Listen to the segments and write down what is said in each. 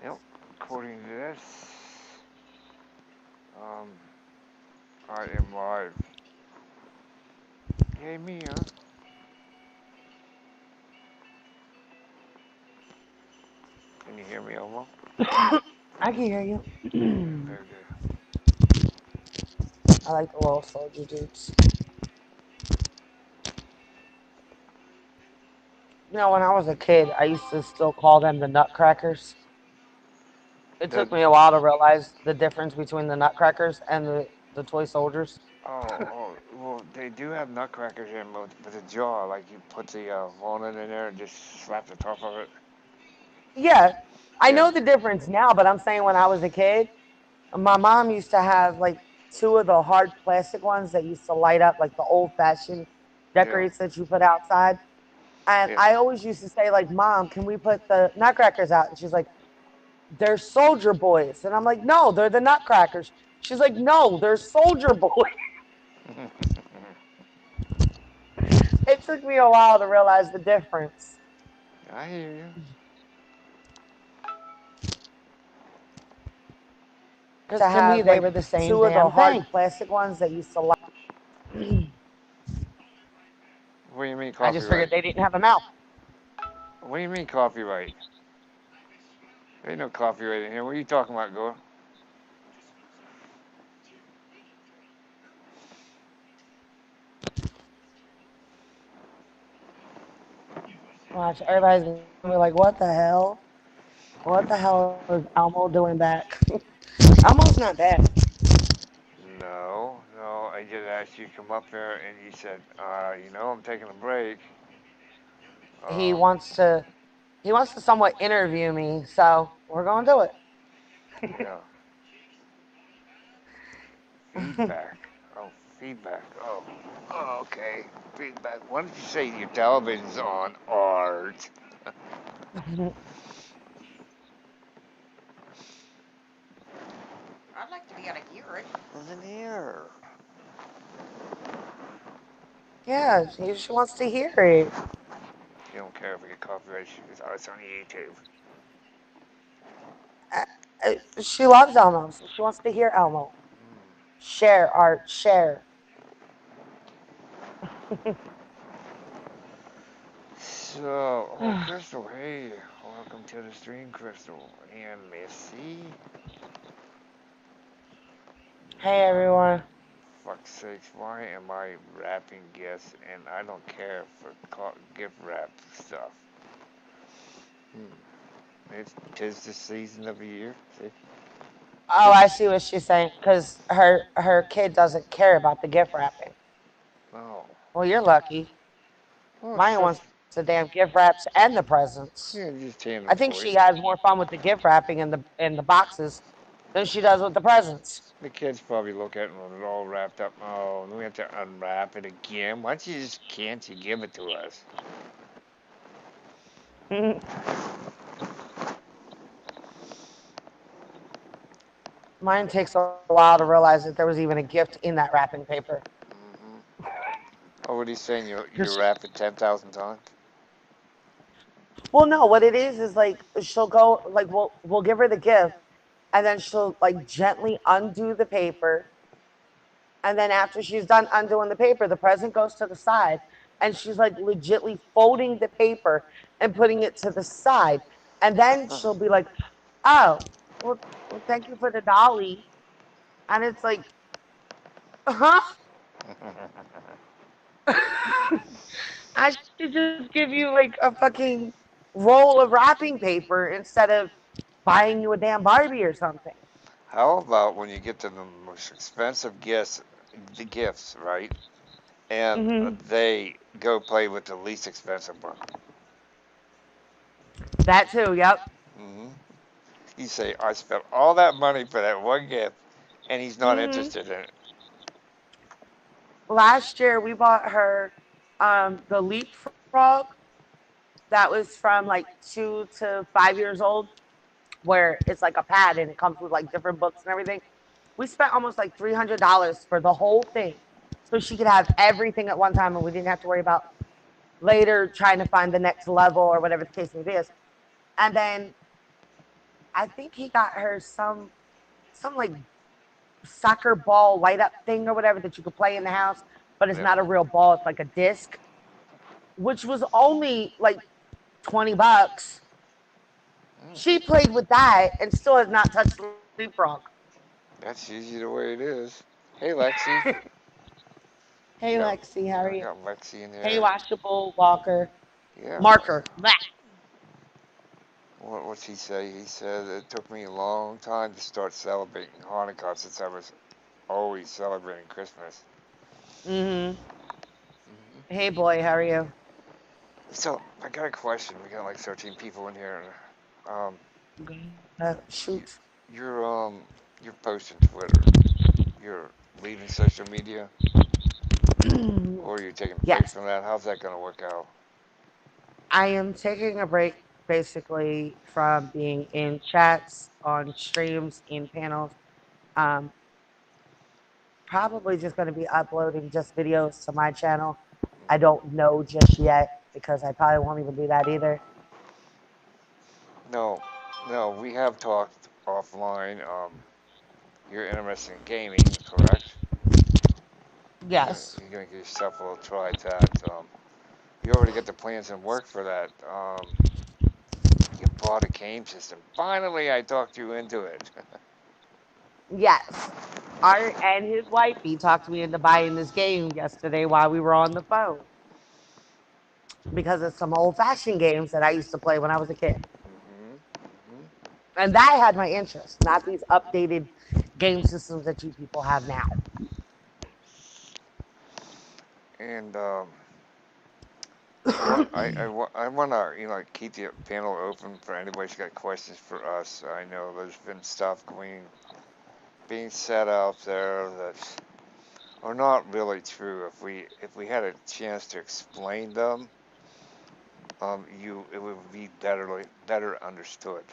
Yep. According to this, um, I am live. Yay me, huh? Can you hear me, Elmo? I can hear you. Very good. I like the little soldier dudes. When I was a kid, I used to still call them the Nutcrackers. It The took me a while to realize the difference between the Nutcrackers and the toy soldiers. well, they do have nutcrackers in with a jaw, like you put the walnut in there and just slap the top of it. Yeah, I Yeah, know the difference now, but I'm saying when I was a kid, my mom used to have like two of the hard plastic ones that used to light up, like the old fashioned yeah, decorates that you put outside. And yeah. I always used to say, like, Mom, can we put the Nutcrackers out? And she's like, they're soldier boys. And I'm like, no, they're the Nutcrackers. She's like, no, they're soldier boys. It took me a while to realize the difference. I hear you. Because to me, they were the same two of the damn hard thing. plastic ones that used to light. What do you mean I just copyright? figured they didn't have a mouth. What do you mean copyright? There ain't no copyright in here. What are you talking about, Gore? Watch, everybody's gonna be like, what the hell? What the hell is Elmo doing back? Elmo's not bad. No. I just asked you to come up here, and you said, I'm taking a break. He Um, wants to he wants to somewhat interview me, so we're gonna do yeah. it. Feedback. Oh, feedback. Okay. Feedback. Why don't you say your television's on, Art? I'd like to be able to hear it. Listen here. Yeah, she wants to hear it. You don't care if we get copyright because it's on YouTube. She loves Elmo, so she wants to hear Elmo. Share, Art, share. So, oh, Crystal, hey, welcome to the stream, Crystal. And Missy. Hey, everyone. Fuck's sakes, why am I wrapping gifts and I don't care for gift wrap stuff? It's tis the season of the year. See? Oh, Tis I the, see what she's saying. Because her kid doesn't care about the gift wrapping. oh. Well, you're lucky. Well, it's Mine so. wants the damn gift wraps and the presents. Yeah, just I tearing think them she for you. has more fun with the gift wrapping and the boxes than she does with the presents. The kids probably look at it and it all wrapped up. Oh, we have to unwrap it again. Why don't you just can't you give it to us? Mine takes a while to realize that there was even a gift in that wrapping paper. Hmm. Oh, what are you saying? You 'Cause wrap it 10,000 times? well, no, what it is like she'll go like we'll give her the gift, and then she'll like gently undo the paper, and then after she's done undoing the paper, the present goes to the side, and she's like legitly folding the paper and putting it to the side, and then she'll be like, "Oh, well, thank you for the dolly," and it's like, huh? I should just give you like a fucking roll of wrapping paper instead of buying you a damn Barbie or something. How about when you get to the most expensive the gifts, right? And Hmm. they go play with the least expensive one. That too. Yep. Hmm. You say, I spent all that money for that one gift, and he's not Hmm. interested in it. Last year we bought her the leapfrog that was from like 2 to 5 years old, where it's like a pad and it comes with like different books and everything. We spent almost like $300 for the whole thing, so she could have everything at one time, and we didn't have to worry about later trying to find the next level or whatever the case may be. And then I think he got her some like soccer ball light up thing or whatever that you could play in the house, but it's Yep. not a real ball. It's like a disc, which was only like $20. Mm, She played with that and still has not touched Leapfrog. that's usually the way it is. Hey, Lexi. Hey Yeah, Lexi, how are I you? got Lexi in Hey here. Washable Walker. Yeah. Marker. Blah. What's he say? He said it took me a long time to start celebrating Hanukkah since I was always celebrating Christmas. Mm-hmm. Hmm. Hey boy, how are you? So I got a question. We got like 13 people in here. Um, you, Shoot. you're you're posting Twitter. You're leaving social media, or you're taking a break Yes. from that. How's that gonna work out? I am taking a break basically from being in chats, on streams, in panels. Um, Probably just going to be uploading just videos to my channel. I don't know just yet because I probably won't even do that either. No, no, we have talked offline. You're interested in gaming, correct? Yes. You're gonna give yourself a little try at that. You already got the plans and work for that. You bought a game system. Finally, I talked you into it. Yes. Art and his wifey talked me into buying this game yesterday while we were on the phone because it's some old fashioned games that I used to play when I was a kid. Hmm. Hmm. And that had my interest, not these updated game systems that you people have now. And I want to keep the panel open for anybody who's got questions for us. I know there's been stuff being said out there that are not really true. If we had a chance to explain them, it would be better understood.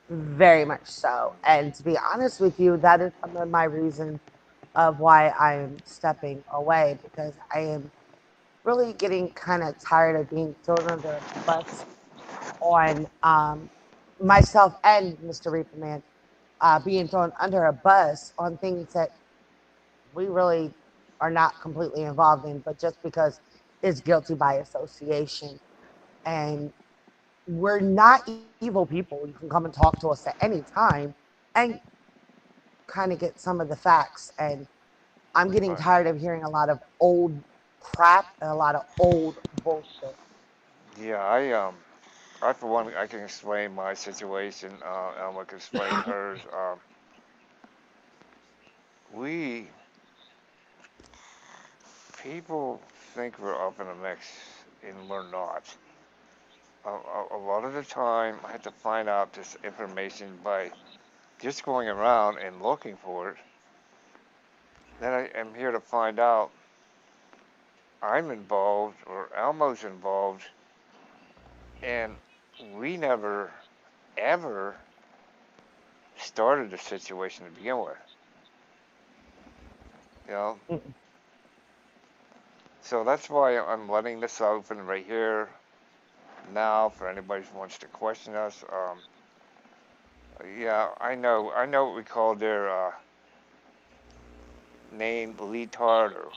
Very much so. And to be honest with you, that is some of my reason of why I am stepping away because I am really getting kind of tired of being thrown under a bus on myself and Mr. Reaper Man being thrown under a bus on things that we really are not completely involved in, but just because it's guilty by association. And we're not evil people. You can come and talk to us at any time and kind of get some of the facts. And I'm getting Right. tired of hearing a lot of old crap and a lot of old bullshit. Yeah, I for one, I can explain my situation. Elma can explain hers. We people think we're up in the mix, and we're not. A lot of the time, I have to find out this information by just going around and looking for it. Then I am here to find out I'm involved or Elmo's involved, and we never ever started the situation to begin with. You know, so that's why I'm letting this open right here now for anybody who wants to question us. Yeah, I know what we called their name, Leetardo.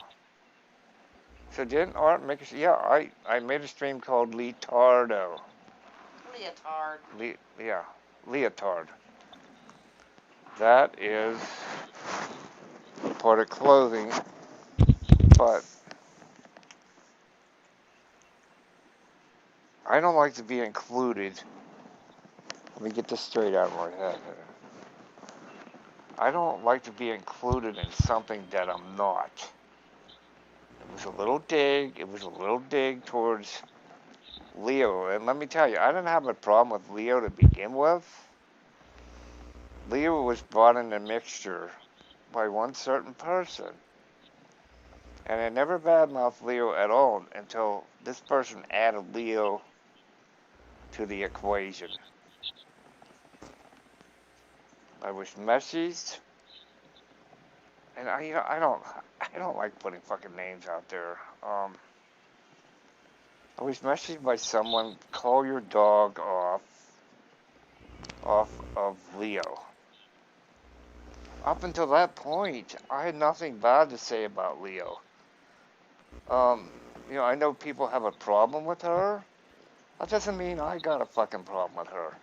So didn't Art make a? Yeah, I made a stream called Leetardo. Leotard. Yeah, leotard. That is part of clothing, but I don't like to be included. Let me get this straight out of my head. I don't like to be included in something that I'm not. It was a little dig. It was a little dig towards Leo. And let me tell you, I didn't have a problem with Leo to begin with. Leo was brought in the mixture by one certain person. And I never badmouthed Leo at all until this person added Leo to the equation. I was messaged, and I don't like putting fucking names out there. I was messaged by someone, call your dog off. off of Leo. Up until that point, I had nothing bad to say about Leo. Um, I know people have a problem with her. That doesn't mean I got a fucking problem with her.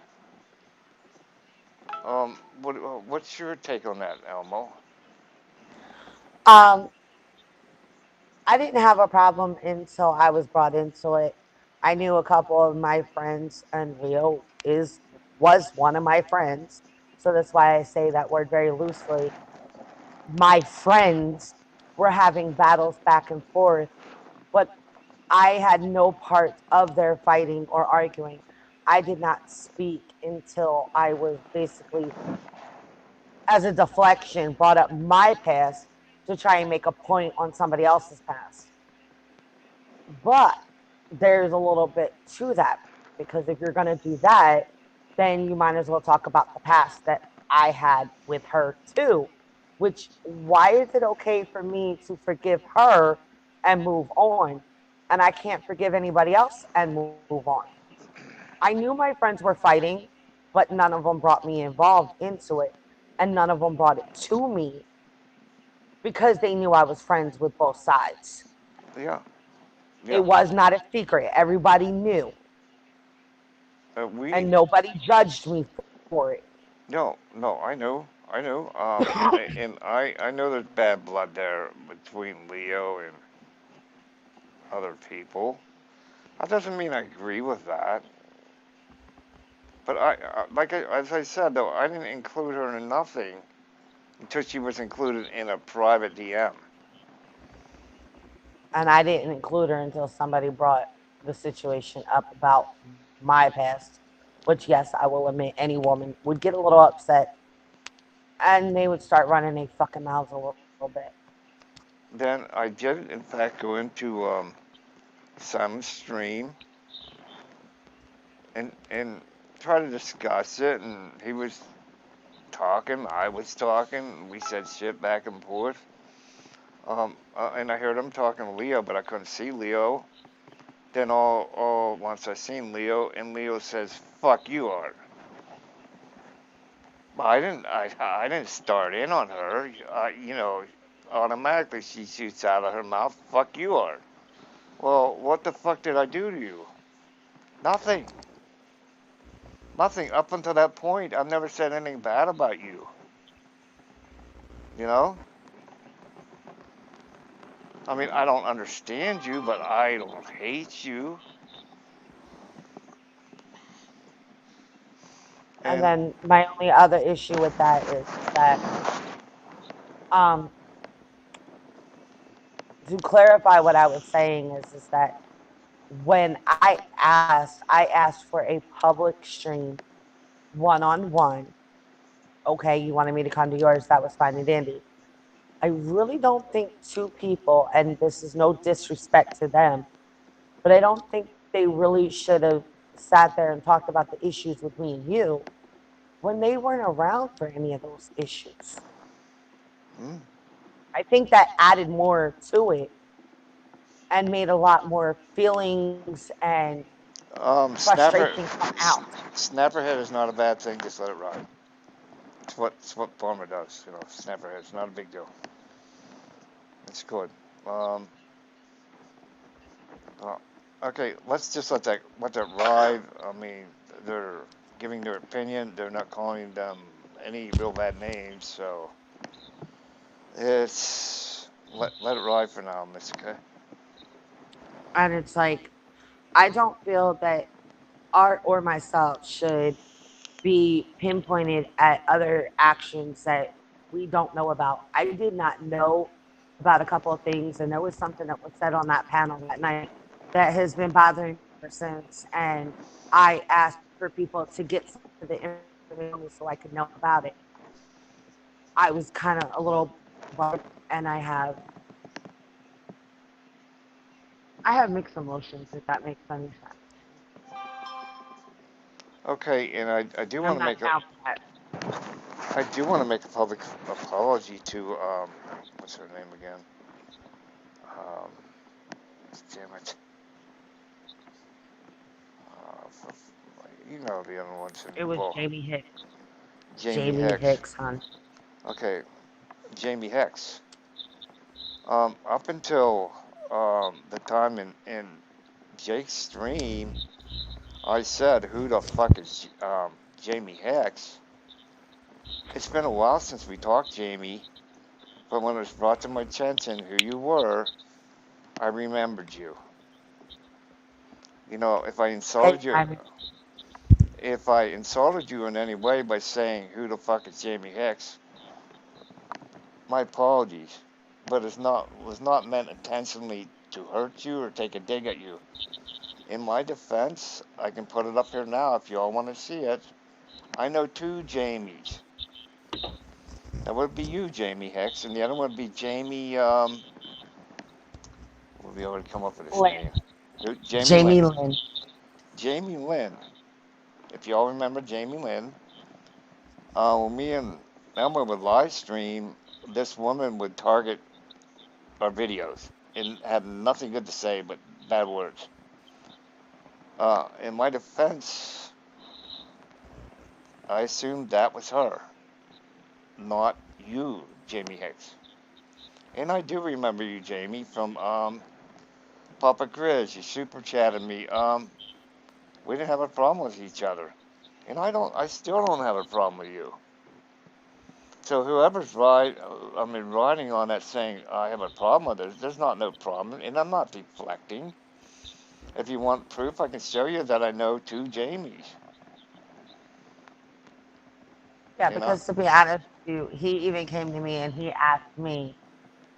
What's your take on that, Elmo? Um, I didn't have a problem until I was brought into it. I knew a couple of my friends, and Leo is was one of my friends. So that's why I say that word very loosely. My friends were having battles back and forth, but I had no part of their fighting or arguing. I did not speak until I was basically, as a deflection, brought up my past to try and make a point on somebody else's past. But there's a little bit to that because if you're going to do that, then you might as well talk about the past that I had with her too. Which, why is it okay for me to forgive her and move on? And I can't forgive anybody else and move on. I knew my friends were fighting, but none of them brought me involved into it. And none of them brought it to me because they knew I was friends with both sides. Yeah, It yeah. was not a secret. Everybody knew. We And nobody judged me for it. No, no. I know. And I know there's bad blood there between Leo and other people. That doesn't mean I agree with that. But as I said though, I didn't include her in nothing until she was included in a private DM. And I didn't include her until somebody brought the situation up about my past, which, yes, I will admit any woman would get a little upset and they would start running their fucking mouths a little bit. Then I did in fact go into Simon's stream and try to discuss it, and he was talking, I was talking, we said shit back and forth. And I heard him talking to Leo, but I couldn't see Leo. Then all once I seen Leo, and Leo says, "Fuck you, Art." I didn't start in on her. Automatically she shoots out of her mouth, "Fuck you, Art." Well, what the fuck did I do to you? Nothing. Nothing. Up until that point, I've never said anything bad about you. You know? I mean, I don't understand you, but I don't hate you. And And then my only other issue with that is that, um, to clarify what I was saying is that when I asked for a public stream one on one. Okay, you wanted me to come to yours, that was fine and dandy. I really don't think two people, and this is no disrespect to them, but I don't think they really should have sat there and talked about the issues with me and you when they weren't around for any of those issues. mm, I think that added more to it and made a lot more feelings and snapper, frustration come out. snapperhead is not a bad thing. Just let it ride. It's what Farmer does. Snapperhead. It's not a big deal. It's good. Um, uh, okay, let's just let that ride. I mean, they're giving their opinion. They're not calling them any real bad names, so it's let it ride for now, Miss. Okay. And it's like, I don't feel that art or myself should be pinpointed at other actions that we don't know about. I did not know about a couple of things, and there was something that was said on that panel that night that has been bothering me ever since. And I asked for people to get some of the information so I could know about it. I was kind of a little bothered, and I have mixed emotions, if that makes any sense. Okay, and I do And want I'm to not make a down for that. public apology to what's her name again? Um, damn it. You know the other ones It was involved. Jamie Hicks. Jamie Jamie Hicks. Hicks, hon. Okay, Jamie Hicks. Up until the time in Jake's stream, I said, "Who the fuck is Jamie Hicks?" It's been a while since we talked, Jamie, but when it was brought to my attention who you were, I remembered you. You know, Hey, I mean, if I insulted you in any way by saying, "Who the fuck is Jamie Hicks?" My apologies, but it's not was not meant intentionally to hurt you or take a dig at you. In my defense, I can put it up here now if y'all want to see it. I know two Jamies. That would be you, Jamie Hicks, and the other one would be Jamie. We'll be able to come up with his Lynn. name. Who? Jamie Lynn. Jamie Lynn. Jamie Lynn. If y'all remember Jamie Lynn, when me and Elmer would live stream, this woman would target our videos and had nothing good to say but bad words. In my defense, I assumed that was her, not you, Jamie Hicks. And I do remember you, Jamie, from Papa Grizz. You super chatted me. We didn't have a problem with each other, and I still don't have a problem with you. So whoever's riding on that saying I have a problem with it, there's not no problem, and I'm not deflecting. If you want proof, I can show you that I know two Jamies. Yeah, You know? because to be honest with you, he even came to me and he asked me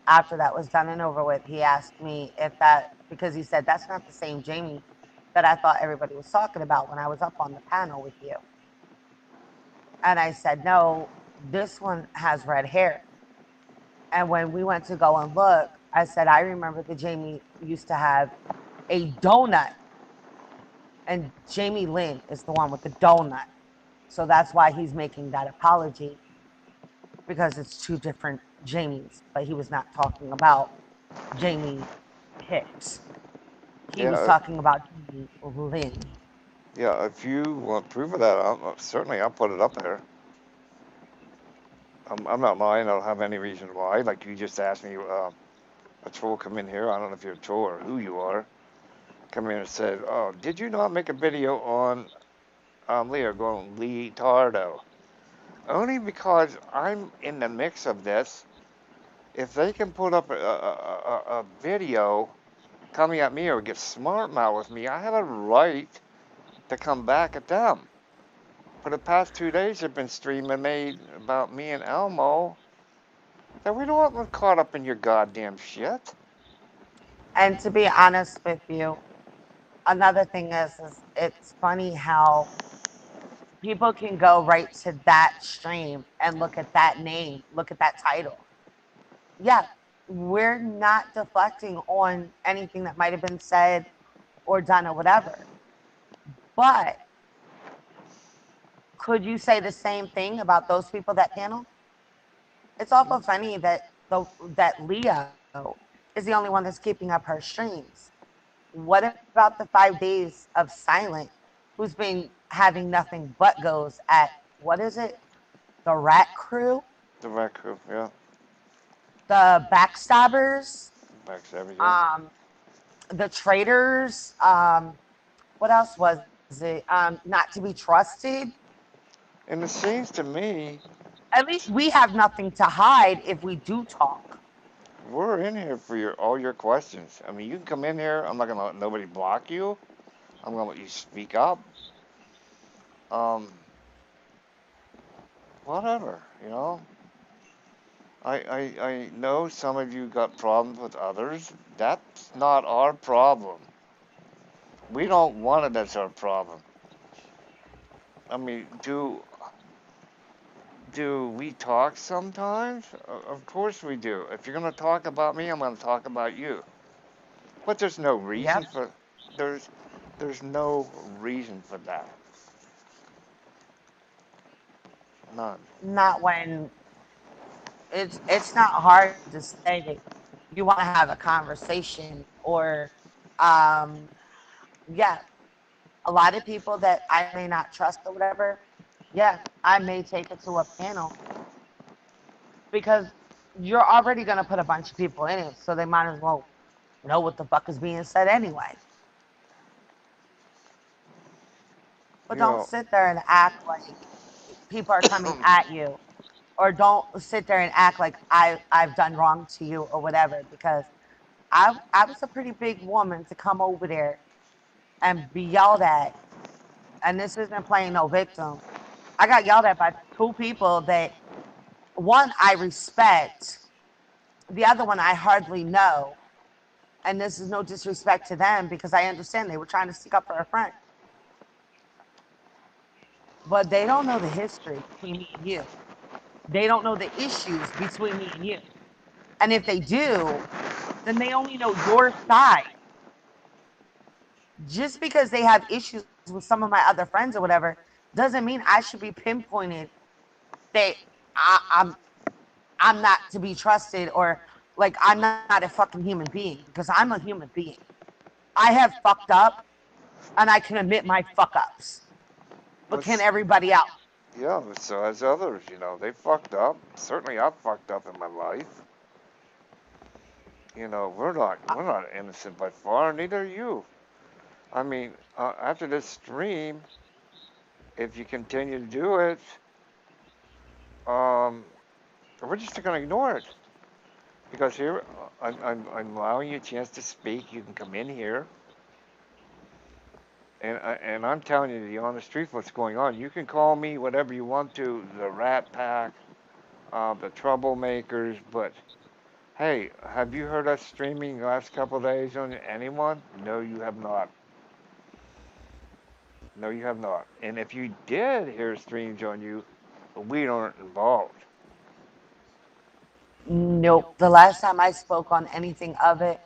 after that was done and over with, he asked me if that, because he said that's not the same Jamie that I thought everybody was talking about when I was up on the panel with you. And I said, no, this one has red hair. And when we went to go and look, I said, I remember the Jamie used to have a donut, and Jamie Lynn is the one with the donut. So that's why he's making that apology because it's two different Jamies, but he was not talking about Jamie Hicks. He was Yeah, talking about Jamie Lynn. yeah. If you want proof of that, certainly I'll put it up there. I'm not lying. I don't have any reason why. Like you just asked me, a troll come in here. I don't know if you're a troll or who you are. Come in and said, "Oh, did you not make a video on Leo going Lee Tardo?" Only because I'm in the mix of this. If they can put up a video coming at me or get smart mouth with me, I have a right to come back at them. For the past 2 days, have been streaming made about me and Elmo that we don't want caught up in your goddamn shit. And to be honest with you, another thing is it's funny how people can go right to that stream and look at that name, look at that title. Yeah, we're not deflecting on anything that might have been said or done or whatever. But could you say the same thing about those people that panel? It's awful funny that that Leo is the only one that's keeping up her streams. What about the 5 days of silent who's been having nothing but goes at what is it? The rat crew, The record, yeah, the backstabbers, backs everything. um, the traitors, what else was it? Not to be trusted. And it seems to me At least we have nothing to hide if we do talk. we're in here for all your questions. I mean, you can come in here. I'm not gonna let nobody block you. I'm gonna let you speak up. Um, whatever, you know. I know some of you got problems with others. That's not our problem. We don't want it as our problem. I mean, do we talk sometimes? Of course we do. If you're gonna talk about me, I'm gonna talk about you. But there's no Yep. reason for there's there's no reason for that. None. Not when it's not hard to say that you want to have a conversation or um yeah, A lot of people that I may not trust or whatever, yeah, I may take it to a panel because you're already going to put a bunch of people in it. So they might as well know what the fuck is being said anyway. But You don't know, sit there and act like people are coming at you, or don't sit there and act like I've done wrong to you or whatever, because I was a pretty big woman to come over there and be yelled at. And this isn't playing no victim. I got yelled at by two people that one I respect, the other one I hardly know. And this is no disrespect to them because I understand they were trying to stick up for a friend. But they don't know the history between me and you. They don't know the issues between me and you. And if they do, then they only know your side. Just because they have issues with some of my other friends or whatever doesn't mean I should be pinpointed that I, I'm I'm not to be trusted, or like I'm not a fucking human being, because I'm a human being. I have fucked up and I can admit my fuck ups. But can let's, everybody else? yeah, so as others, they fucked up. Certainly I've fucked up in my life. We're not innocent by far, neither are you. I mean, after this stream, if you continue to do it, um, we're just gonna ignore it because here I'm allowing you a chance to speak. You can come in here, and I'm telling you the honest truth, what's going on. You can call me whatever you want to, the Rat Pack, the troublemakers, but hey, have you heard us streaming the last couple of days on anyone? No, you have not. No, you have not. And if you did hear streams on you, we aren't involved. Nope. The last time I spoke on anything of it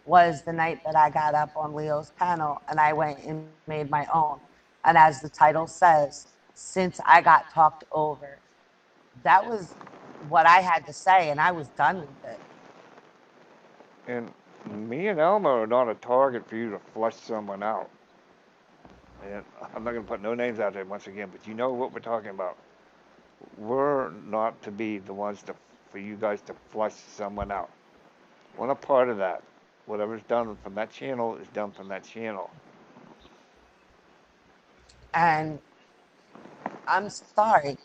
was the night that I got up on Leo's panel and I went and made my own. And as the title says, since I got talked over, that was what I had to say, and I was done with it. And me and Elmo are not a target for you to flush someone out. And I'm not going to put no names out there once again, but you know what we're talking about. We're not to be the ones for you guys to flush someone out. We're not part of that. Whatever's done from that channel is done from that channel. And I'm sorry.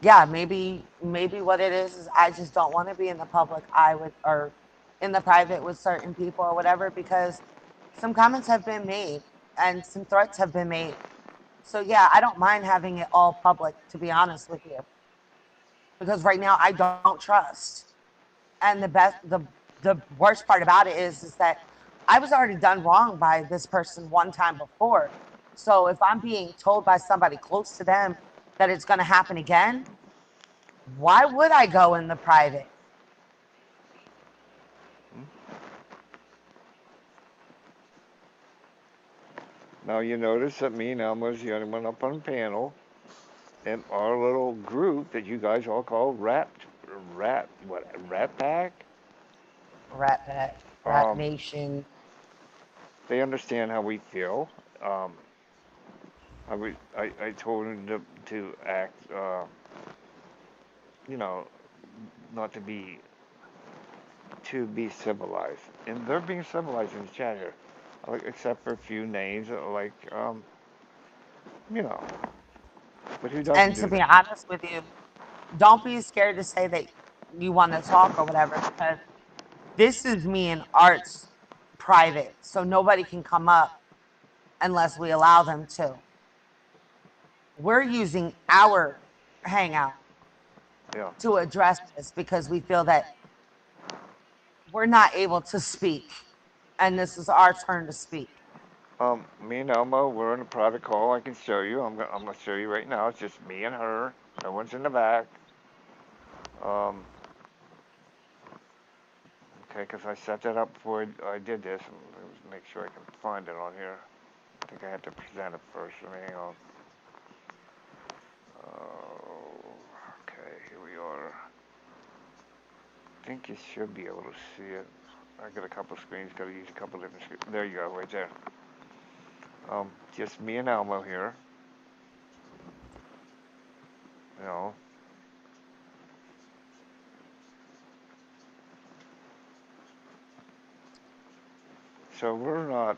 Yeah, maybe what it is I just don't want to be in the public eye with, or in the private with certain people or whatever, because some comments have been made and some threats have been made. So yeah, I don't mind having it all public, to be honest with you, because right now I don't trust. And the worst part about it is that I was already done wrong by this person one time before. So if I'm being told by somebody close to them that it's going to happen again, why would I go in the private? Now you notice that me and Elmo's the only one up on the panel, and our little group that you guys all call Rat Pack. Rat Pack, Rat Um, Nation. they understand how we feel. Um, I told them to act, you know, not to be civilized, and they're being civilized in the chat here, like, except for a few names, like, you know, but who doesn't And to do be that? honest with you, don't be scared to say that you want to talk or whatever, because this is me and Art's private. So nobody can come up unless we allow them to. We're using our hangout Yeah. to address this because we feel that we're not able to speak, and this is our turn to speak. Me and Elmo, we're in a private call. I can show you. I'm gonna show you right now. It's just me and her. No one's in the back. Um, okay, because I set that up before I did this. Let's make sure I can find it on here. I think I have to present it first. Let me hang on. Okay, here we are. I think you should be able to see it. I got a couple screens. Got to use a couple different screens. There you go, right there. Just me and Elmo here. You know, so we're not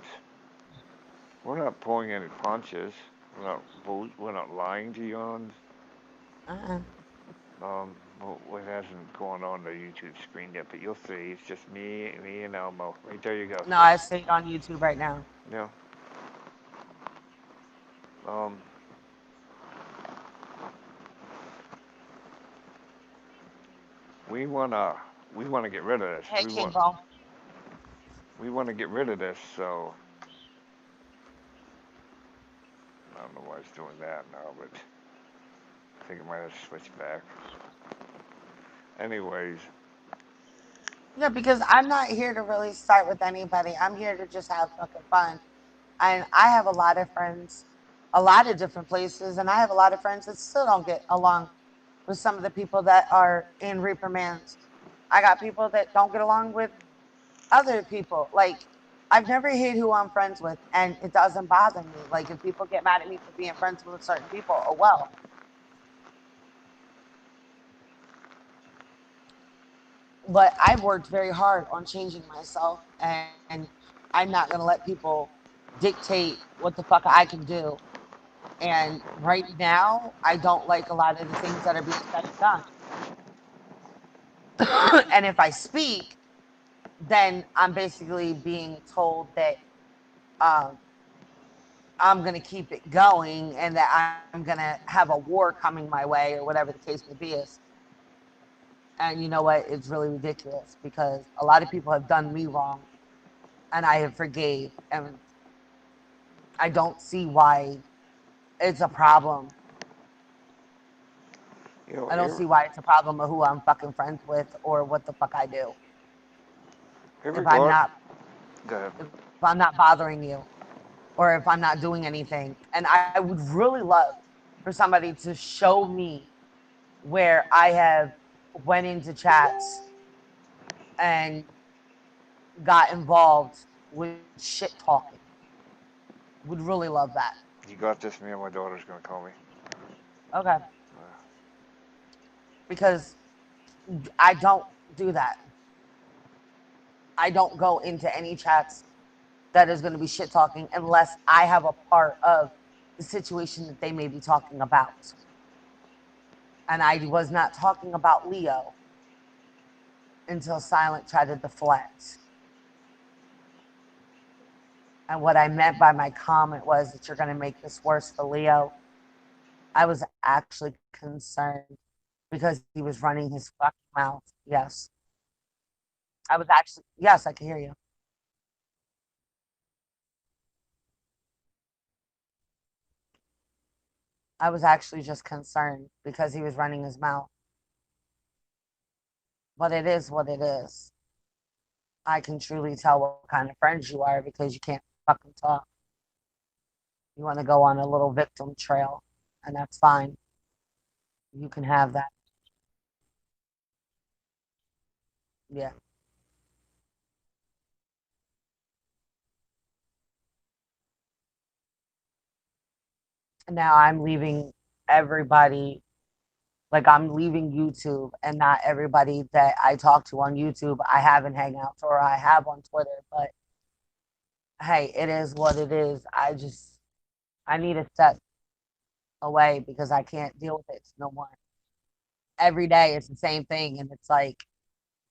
pulling any punches. We're not lying to you. Uh-uh. What hasn't gone on the YouTube screen yet, but you'll see. It's just me and Elmo. Right there you go, No, sis. I see it on YouTube right now. Yeah. Um, we wanna we wanna get rid of this. Hey, King Bro. We wanna get rid of this. So I don't know why it's doing that now, but I think it might have switched back. Anyways, Yeah, because I'm not here to really start with anybody. I'm here to just have fucking fun. And I have a lot of friends, a lot of different places, and I have a lot of friends that still don't get along with some of the people that are in Reaper Man's. I got people that don't get along with other people. Like, I've never hid who I'm friends with, and it doesn't bother me. Like, if people get mad at me for being friends with certain people, oh well. But I've worked very hard on changing myself, and I'm not going to let people dictate what the fuck I can do. And right now, I don't like a lot of the things that are being said and done. And if I speak, then I'm basically being told that um, I'm going to keep it going and that I'm going to have a war coming my way or whatever the case may be. Is. And you know what? It's really ridiculous because a lot of people have done me wrong and I have forgave. And I don't see why it's a problem. you know, I don't see why it's a problem of who I'm fucking friends with or what the fuck I do. If I'm regard. not Go ahead. if I'm not bothering you or if I'm not doing anything. And I would really love for somebody to show me where I have went into chats and got involved with shit talking. Would really love that. You got this. Me and my daughter's gonna call me. Okay. Uh, Because I don't do that. I don't go into any chats that is going to be shit talking unless I have a part of the situation that they may be talking about. And I was not talking about Leo until Silent tried to deflect. And what I meant by my comment was that you're going to make this worse for Leo. I was actually concerned because he was running his fucking mouth. Yes. I was actually, yes, I can hear you. I was actually just concerned because he was running his mouth. But it is what it is. I can truly tell what kind of friends you are because you can't fucking talk. You want to go on a little victim trail, and that's fine. You can have that. Yeah. Now I'm leaving everybody, like I'm leaving YouTube, and not everybody that I talk to on YouTube I have in Hangouts or I have on Twitter. But hey, it is what it is. I need to step away because I can't deal with it no more. Every day it's the same thing, and it's like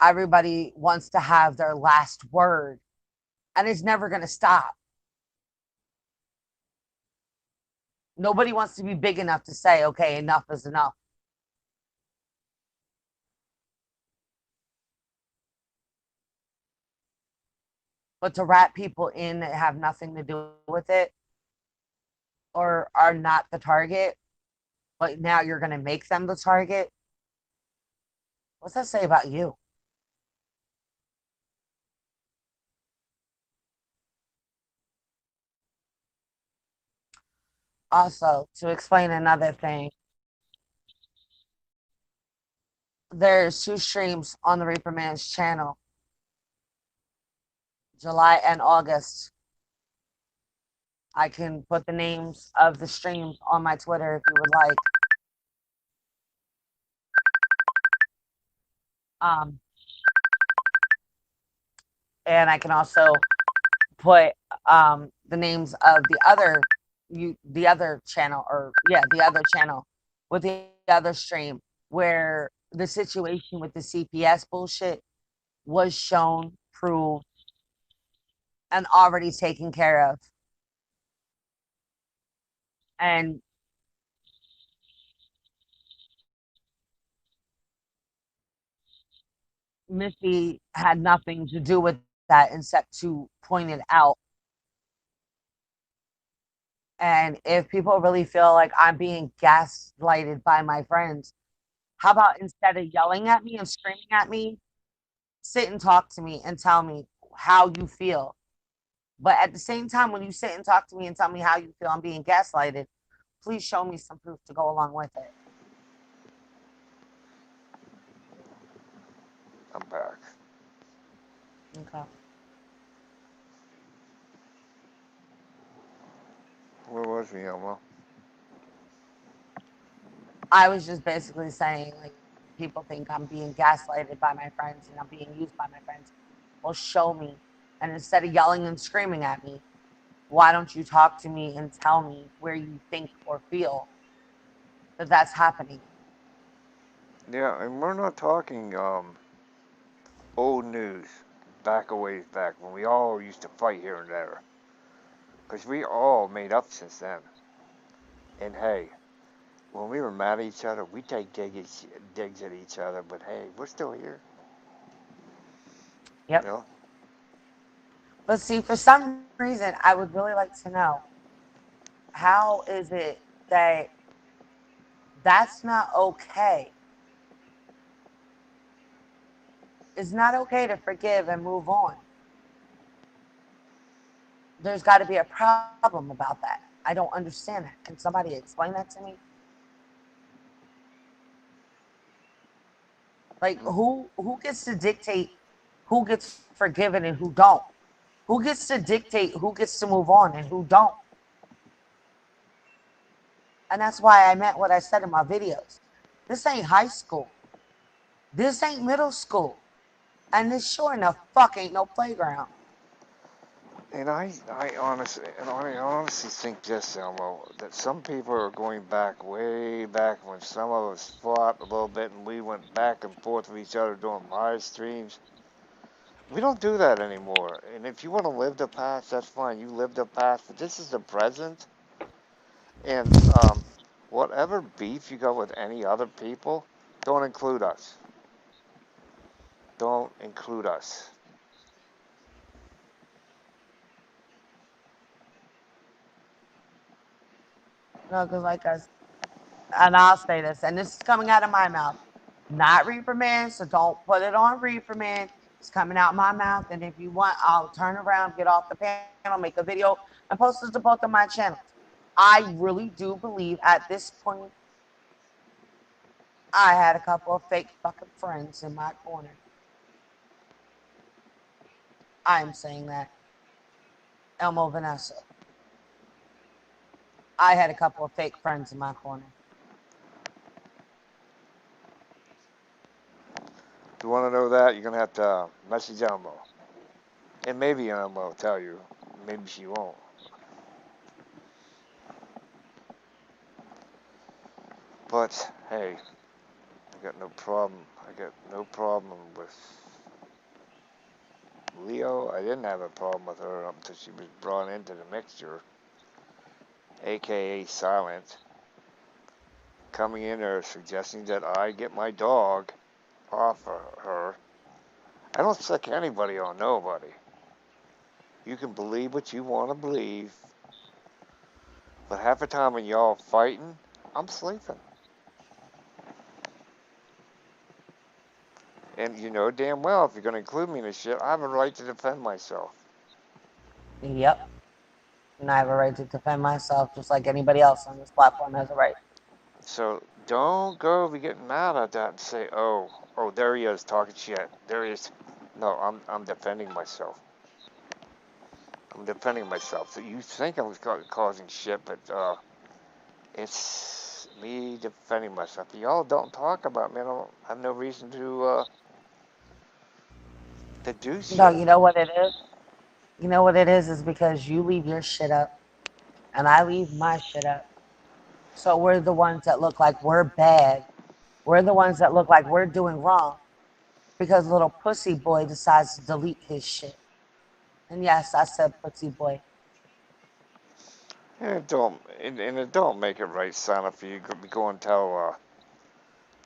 everybody wants to have their last word, and it's never going to stop. Nobody wants to be big enough to say, okay, enough is enough. But to rat people in that have nothing to do with it or are not the target, but now you're going to make them the target, what's that say about you? Also, to explain another thing, there's two streams on the Reaper Man's channel, July and August. I can put the names of the streams on my Twitter if you would like. Um, and I can also put the names of the other channel, or yeah, the other channel with the other stream where the situation with the CPS bullshit was shown, proved, and already taken care of. And Missy had nothing to do with that except to point it out. And if people really feel like I'm being gaslighted by my friends, how about instead of yelling at me and screaming at me, sit and talk to me and tell me how you feel. But at the same time, when you sit and talk to me and tell me how you feel I'm being gaslighted, please show me some proof to go along with it. I'm back. Okay. Where was we, Elmo? I was just basically saying, like, people think I'm being gaslighted by my friends and I'm being used by my friends. Well, show me. And instead of yelling and screaming at me, why don't you talk to me and tell me where you think or feel that that's happening? Yeah, and we're not talking old news, back a ways back when we all used to fight here and there, because we all made up since then. And hey, when we were mad at each other, we take digs at each other, but hey, we're still here. Yep. You know? But see, for some reason, I would really like to know, how is it that that's not okay? It's not okay to forgive and move on. There's got to be a problem about that. I don't understand that. Can somebody explain that to me? Like, Mm. who gets to dictate who gets forgiven and who don't? Who gets to dictate who gets to move on and who don't? And that's why I meant what I said in my videos. This ain't high school. This ain't middle school. And this sure enough fuck ain't no playground. And I honestly think this, Elmo, that some people are going back way back when some of us fought a little bit and we went back and forth with each other doing live streams. We don't do that anymore. And if you want to live the past, that's fine. You live the past, but this is the present. And whatever beef you got with any other people, don't include us. Don't include us. No, because like us, and I'll say this, and this is coming out of my mouth, not Reaper Man, so don't put it on Reaper Man. It's coming out my mouth, and if you want, I'll turn around, get off the panel, make a video, and post it to both of my channels. I really do believe at this point, I had a couple of fake fucking friends in my corner. I'm saying that. Elmo Vanessa. I had a couple of fake friends in my corner. If you want to know that, you're going to have to message Elmo. And maybe Elmo will tell you. Maybe she won't. But hey, I got no problem. I got no problem with Leo. I didn't have a problem with her up until she was brought into the mixture, aka Silent, coming in there suggesting that I get my dog off of her. I don't sick anybody on nobody. You can believe what you want to believe, but half the time when y'all fighting, I'm sleeping. And you know damn well if you're going to include me in this shit, I have a right to defend myself. Yep. And I have a right to defend myself just like anybody else on this platform has a right. So don't go be getting mad at that and say, oh, there he is talking shit. There he is. No, I'm defending myself. I'm defending myself. So you think I was causing shit, but it's me defending myself. Y'all don't talk about me. I don't have no reason to do No, shit. you know what it is? You know what it is because you leave your shit up and I leave my shit up. So we're the ones that look like we're bad. We're the ones that look like we're doing wrong because little pussy boy decides to delete his shit. And yes, I said pussy boy. And it don't make it right, son. If you go and tell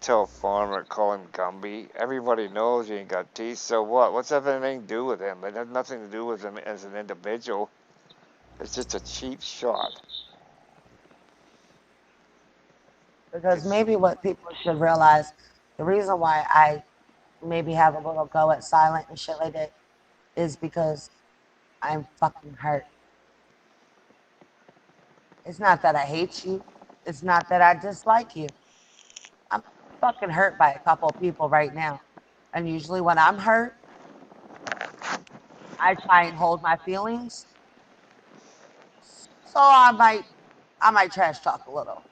a farmer, call him Gumby. Everybody knows he ain't got teeth. So what? What's that anything to do with him? It has nothing to do with him as an individual. It's just a cheap shot. Because It's maybe what people should realize, the reason why I maybe have a little go at silent and shit like that is because I'm fucking hurt. It's not that I hate you. It's not that I dislike you. I'm fucking hurt by a couple of people right now. And usually when I'm hurt, I try and hold my feelings. So I might trash talk a little.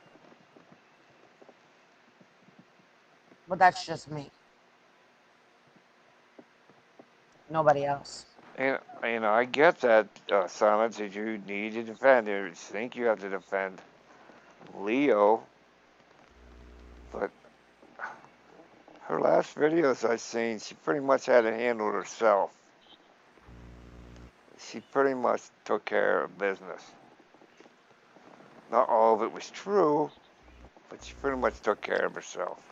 But that's just me. Nobody else. and I get that silence that you need to defend. You think you have to defend Leo, but her last videos I seen, she pretty much had it handled herself. She pretty much took care of business. Not all of it was true, but she pretty much took care of herself.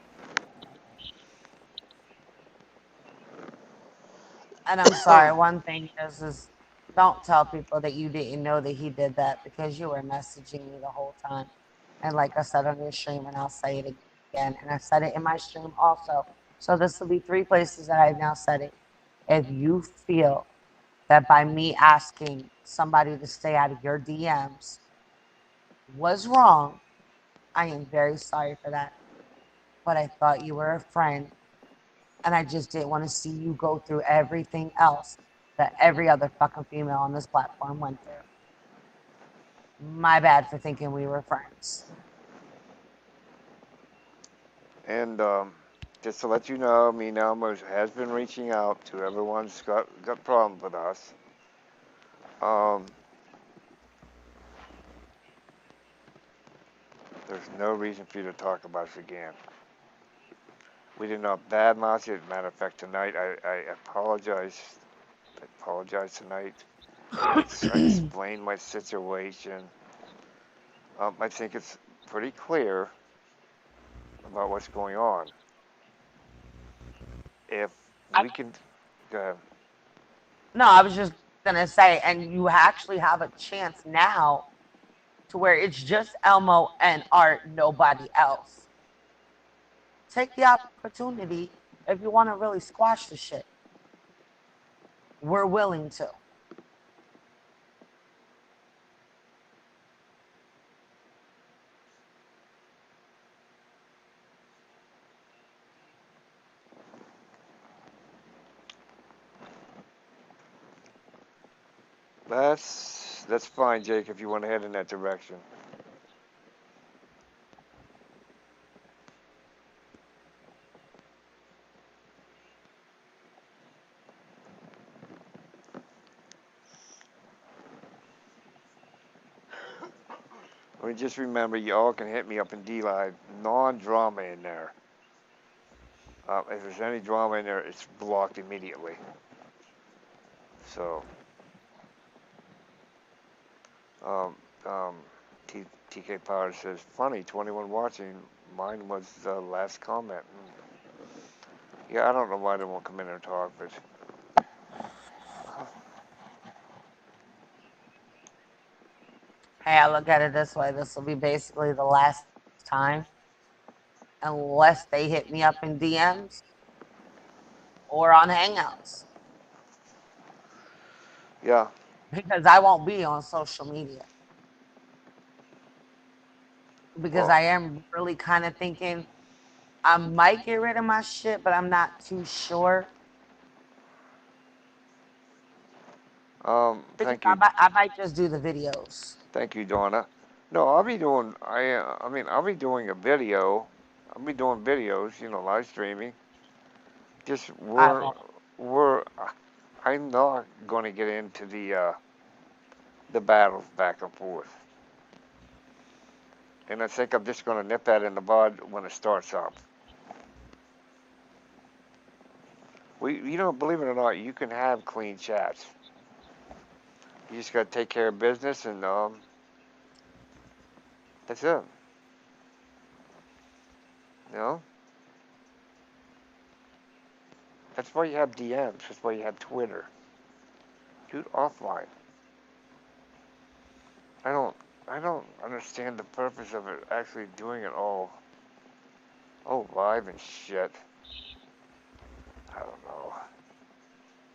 And I'm sorry, one thing is don't tell people that you didn't know that he did that because you were messaging me the whole time. And like I said on your stream, and I'll say it again, and I said it in my stream also. So this will be three places that I've now said it. If you feel that by me asking somebody to stay out of your DMs was wrong, I am very sorry for that. But I thought you were a friend, and I just didn't want to see you go through everything else that every other fucking female on this platform went through. My bad for thinking we were friends. And just to let you know, me and Elmo has been reaching out to everyone's got problems with us. Um, there's no reason for you to talk about us again. We did not badmouth you. As a matter of fact, tonight I apologize. I apologize tonight. I explained my situation. I think it's pretty clear about what's going on. If we can, uh, No, I was just gonna say, and you actually have a chance now to where it's just Elmo and Art, nobody else. Take the opportunity if you want to really squash the shit. We're willing to. that's fine, Jake. If you want to head in that direction. I mean, just remember, y'all can hit me up in D-Live. Non-drama in there. If there's any drama in there, it's blocked immediately. So, um, um, TK Power says, funny, 21 watching. Mine was the last comment. Yeah, I don't know why they won't come in and talk, but Hey, I look at it this way. This will be basically the last time, unless they hit me up in DMs or on Hangouts, yeah. because I won't be on social media. Because Well, I am really kind of thinking I might get rid of my shit, but I'm not too sure. Because Thank you, I might just do the videos. thank you, Donna. No, I'll be doing. I mean, I'll be doing a video. I'll be doing videos. Live streaming. Just I we're won't. we're. I'm not going to get into the battles back and forth, and I think I'm just going to nip that in the bud when it starts up. Believe it or not, you can have clean chats. You just got to take care of business, and that's it. You know, that's why you have DMs. That's why you have Twitter. Dude, offline. I don't, I don't understand the purpose of it. Actually, doing it all live and shit. I don't know.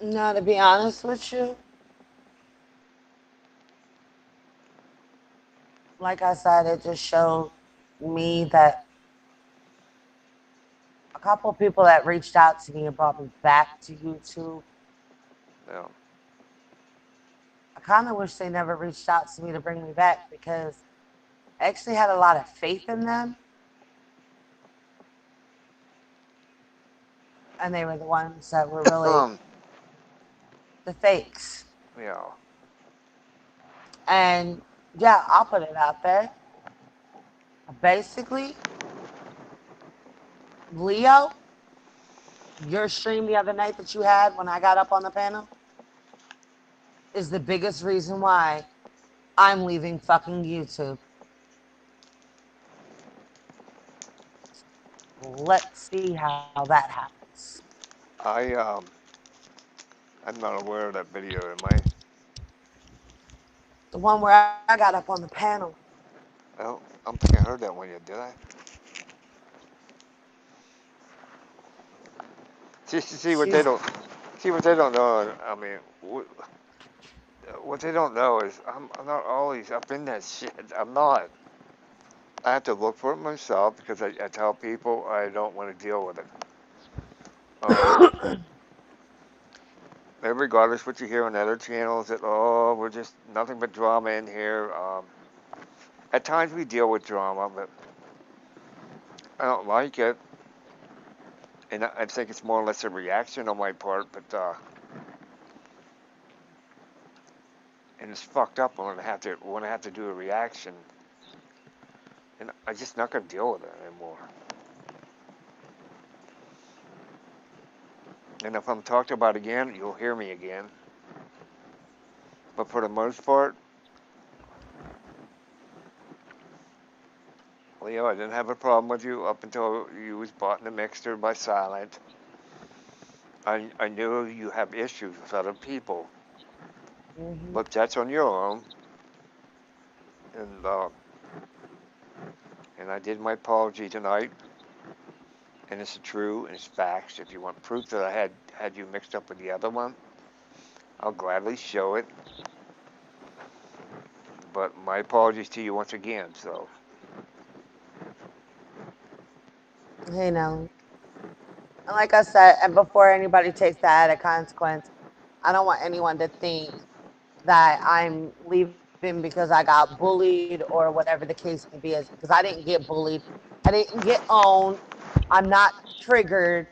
No, to be honest with you, like I said, it just showed me that a couple of people that reached out to me and brought me back to YouTube. You know, I kind of wish they never reached out to me to bring me back because I actually had a lot of faith in them, and they were the ones that were really um, the fakes. you know, And yeah, I'll put it out there. Basically, Leo, your stream the other night that you had when I got up on the panel is the biggest reason why I'm leaving fucking YouTube. Let's see how that happens. I I'm not aware of that video. Am I? The one where I got up on the panel. I don't think I heard that one yet. Did I? See what they She's don't. See what they don't know. I mean, what they don't know is I'm not always up in that shit. I'm not. I have to look for it myself because I tell people I don't want to deal with it. Um, and regardless what you hear on other channels, that we're just nothing but drama in here. At times we deal with drama, but I don't like it, and I think it's more or less a reaction on my part. But and it's fucked up when I have to do a reaction, and I'm just not gonna deal with it anymore. And if I'm talked about again, you'll hear me again. But for the most part, Leo, I didn't have a problem with you up until you was bought in the mixer by Silent. I knew you have issues with other people, hmm but that's on your own. And and I did my apology tonight, and it's true and it's facts. If you want proof that I had you mixed up with the other one, I'll gladly show it. But my apologies to you once again. So Hey Nelly. And like I said, and before anybody takes that as a consequence, I don't want anyone to think that I'm leaving because I got bullied or whatever the case may be, is because I didn't get bullied. I didn't get owned. I'm not triggered.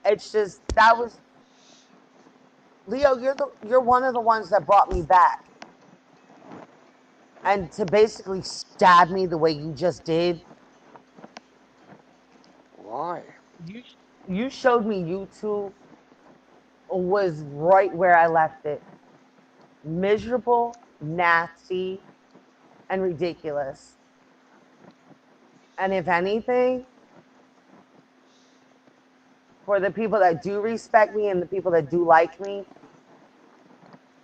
It's just that was Leo, you're one of the ones that brought me back. And to basically stab me the way you just did, why? you you showed me YouTube was right where I left it. Miserable, nasty, and ridiculous. And if anything, for the people that do respect me and the people that do like me,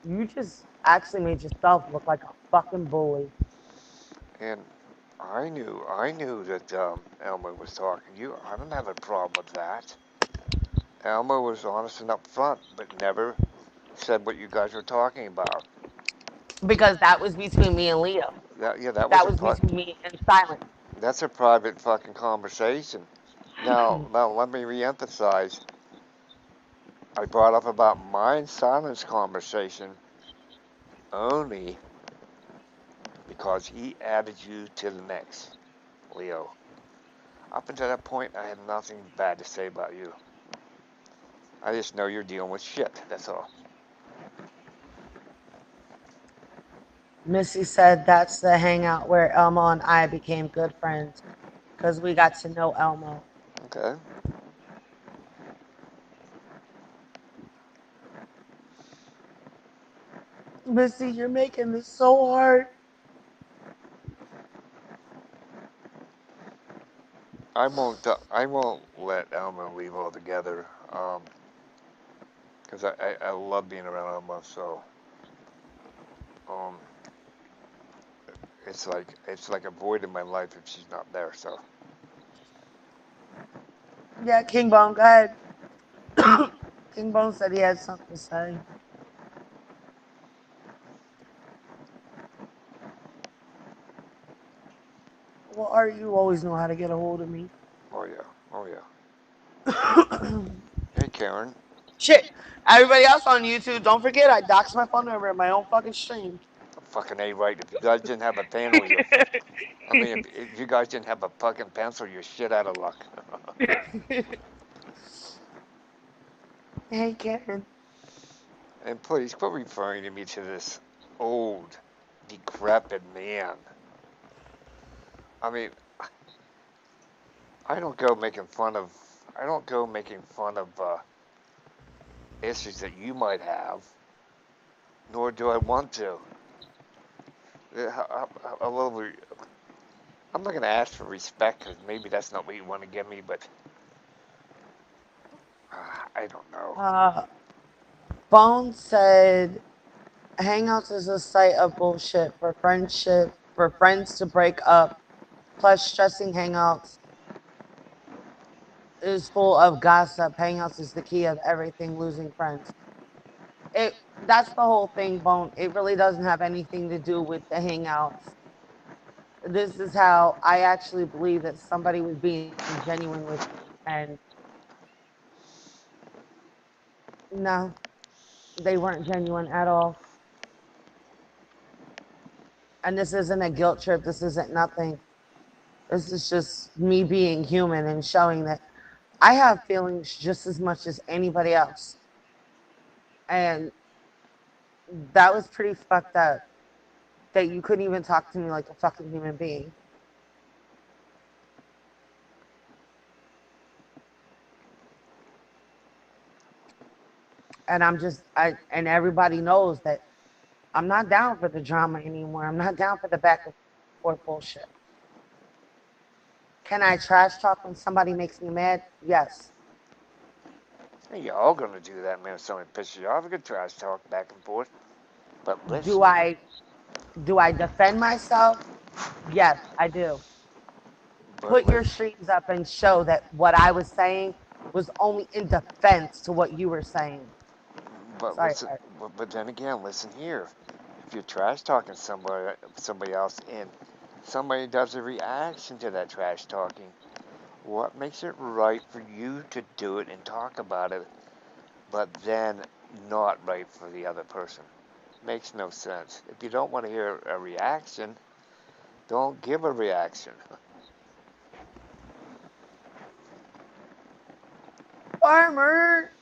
you just actually made yourself look like a fucking bully. And I knew that Elmer was talking to you. I don't have a problem with that. Elmer was honest and upfront, but never said what you guys were talking about. Because that was between me and Leo. That was That was between me and Silent. that's a private fucking conversation. Now let me reemphasize. I brought up about mind silence conversation only because he added you to the mix, Leo. Up until that point, I had nothing bad to say about you. I just know you're dealing with shit, that's all. Missy said that's the hangout where Elmo and I became good friends because we got to know Elmo. Okay? Missy, you're making this so hard. I won't let Elmo leave altogether. Because I love being around Elmo, so um, it's like a void in my life if she's not there. So Yeah, King Bone, go ahead. King Bone said he had something to say. Well, Art, you always know how to get a hold of me. oh yeah, oh yeah. Hey Karen, Shit. Everybody else on YouTube, don't forget I doxed my phone number in my own fucking stream. fucking A right. If you guys didn't have a panel, I mean, if you guys didn't have a fucking pencil, you're shit out of luck. Hey, Karen. And please quit referring to me to this old, decrepit man. I mean, I don't go making fun of. I don't go making fun of issues that you might have, nor do I want to. A little. I'm not gonna ask for respect because maybe that's not what you want to give me, but I don't know. Uh, Bone said Hangouts is a site of bullshit for friendship, for friends to break up. Plus, stressing Hangouts is full of gossip. Hangouts is the key of everything. Losing friends. That's the whole thing, Bone. It really doesn't have anything to do with the Hangouts. This is how I actually believe that somebody was being genuine with me, and no, they weren't genuine at all. And this isn't a guilt trip. This isn't nothing. This is just me being human and showing that I have feelings just as much as anybody else. And that was pretty fucked up that you couldn't even talk to me like a fucking human being. And and everybody knows that I'm not down for the drama anymore. I'm not down for the back and forth bullshit. Can I trash talk when somebody makes me mad? Yes. Hey, y'all gonna do that, man. If somebody pisses you off, we can trash talk back and forth. But Do listen, I do I defend myself? Yes, I do. but Put your listen, streams up and show that what I was saying was only in defense to what you were saying. but Sorry, listen, Art. but then again, listen here. If you're trash talking somebody else, and somebody does a reaction to that trash talking, what makes it right for you to do it and talk about it, but then not right for the other person? Makes no sense. If you don't want to hear a reaction, don't give a reaction. Farmer.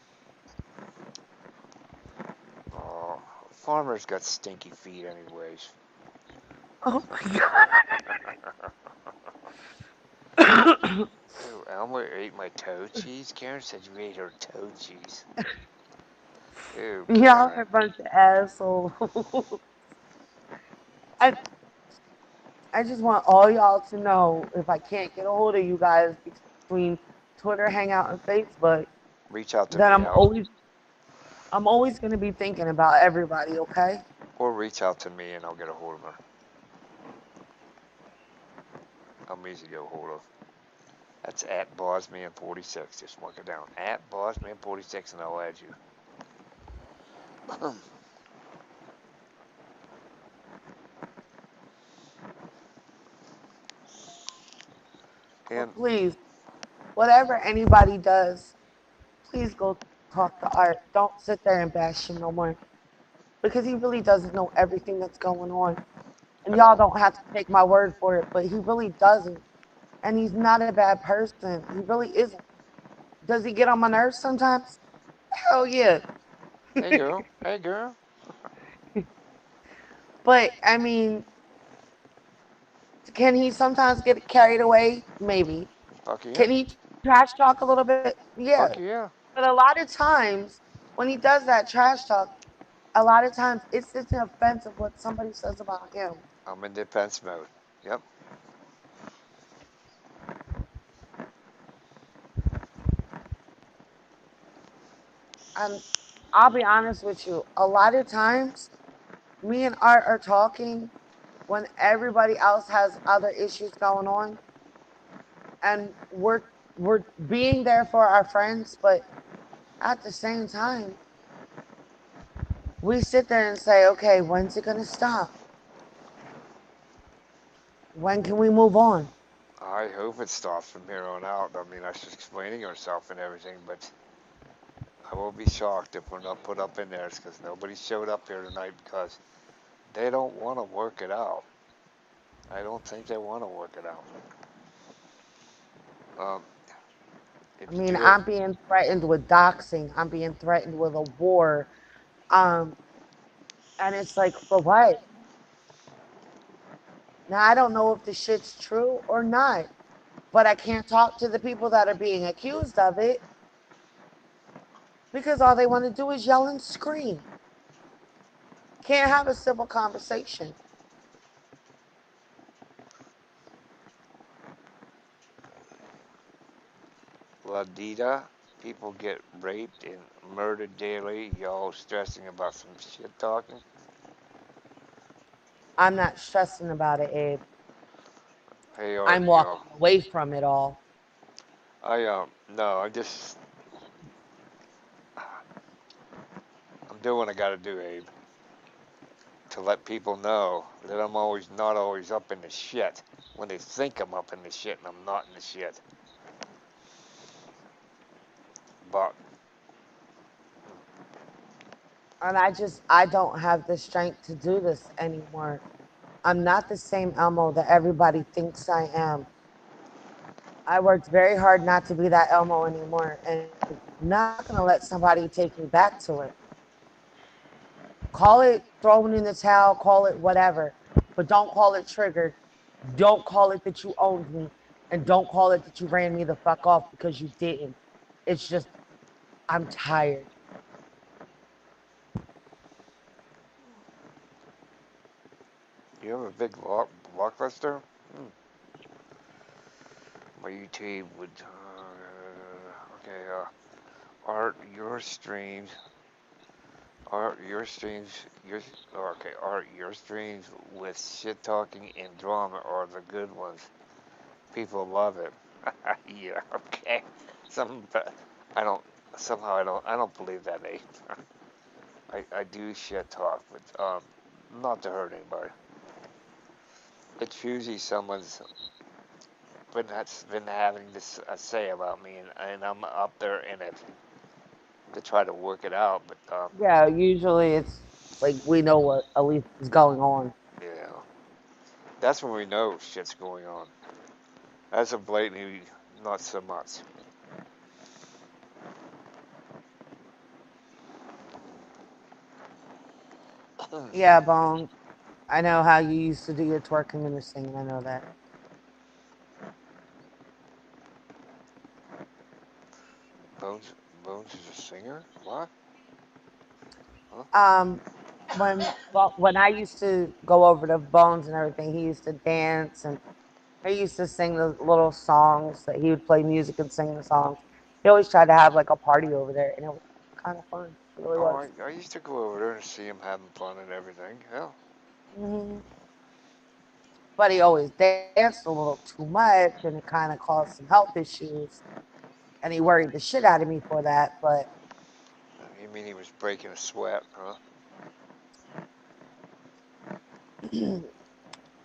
Oh, farmers got stinky feet, anyways. Oh my god. Ew, Elmo ate my toe cheese. Karen said you ate her toe cheese. Ew, Y'all are Karen. a bunch of assholes. I I just want all y'all to know if I can't get a hold of you guys between Twitter, Hangout, and Facebook, Reach out to then me, I'm always gonna be thinking about everybody, okay? or reach out to me and I'll get a hold of her. I'm easy to get a hold of. That's at Bosman46. Just mark it down. At Bosman46 and I'll add you. But And please, whatever anybody does, please go talk to Art. Don't sit there and bash him no more because he really doesn't know everything that's going on. And I y'all don't. don't have to take my word for it, but he really doesn't. And he's not a bad person. He really isn't. Does he get on my nerves sometimes? Hell yeah. Hey girl. Hey girl. But I mean, can he sometimes get carried away? Maybe. Fuck yeah. Can he trash talk a little bit? Yeah. Fuck yeah. But a lot of times when he does that trash talk, a lot of times it's just an offense of what somebody says about him. I'm in defense mode. Yep. And I'll be honest with you, a lot of times me and Art are talking when everybody else has other issues going on and we're being there for our friends, but at the same time, we sit there and say, okay, when's it gonna stop? When can we move on? I hope it stops from here on out. I mean, she's explaining herself and everything, but I will be shocked if we're not put up in there. It's because nobody showed up here tonight because they don't want to work it out. I don't think they want to work it out. Um, if I you mean, do it, I'm being threatened with doxing. I'm being threatened with a war. Um, and it's like, for what? Now, I don't know if the shit's true or not, but I can't talk to the people that are being accused of it because all they want to do is yell and scream. Can't have a civil conversation. La Dita, people get raped and murdered daily. Y'all stressing about some shit talking. I'm not stressing about it, Abe. Hey, Art, I'm walking away from it all. no, I'm doing what I gotta do, Abe, to let people know that I'm always not always up in the shit when they think I'm up in the shit and I'm not in the shit. But And I don't have the strength to do this anymore. I'm not the same Elmo that everybody thinks I am. I worked very hard not to be that Elmo anymore, and I'm not going to let somebody take me back to it. Call it throwing in the towel, call it whatever, but don't call it triggered. Don't call it that you owned me, and don't call it that you ran me the fuck off because you didn't. It's just, I'm tired. you have a big blockbuster. Hmm. My YouTube would. Okay, Art, your streams. Art, your streams. Your okay. Art, your streams with shit talking and drama are the good ones. People love it. Yeah. Okay. Some. I don't. Somehow I don't believe that, Nate. I do shit talk, but not to hurt anybody. It's usually someone's been having this say about me, and I'm up there in it to try to work it out. But Yeah, usually it's like we know what at least is going on. yeah, that's when we know shit's going on. As of lately, not so much. Yeah, Bones. I know how you used to do your twerking and your singing. I know that. Bones Bones is a singer. What? Huh? Um, when I used to go over to Bones and everything, he used to dance and he used to sing the little songs that he would play music and sing the songs. He always tried to have like a party over there, and it was kind of fun. It really Oh, was. I used to go over there and see him having fun and everything. Hell, Hmm. But he always danced a little too much, and it kind of caused some health issues. And he worried the shit out of me for that. But you mean he was breaking a sweat, huh?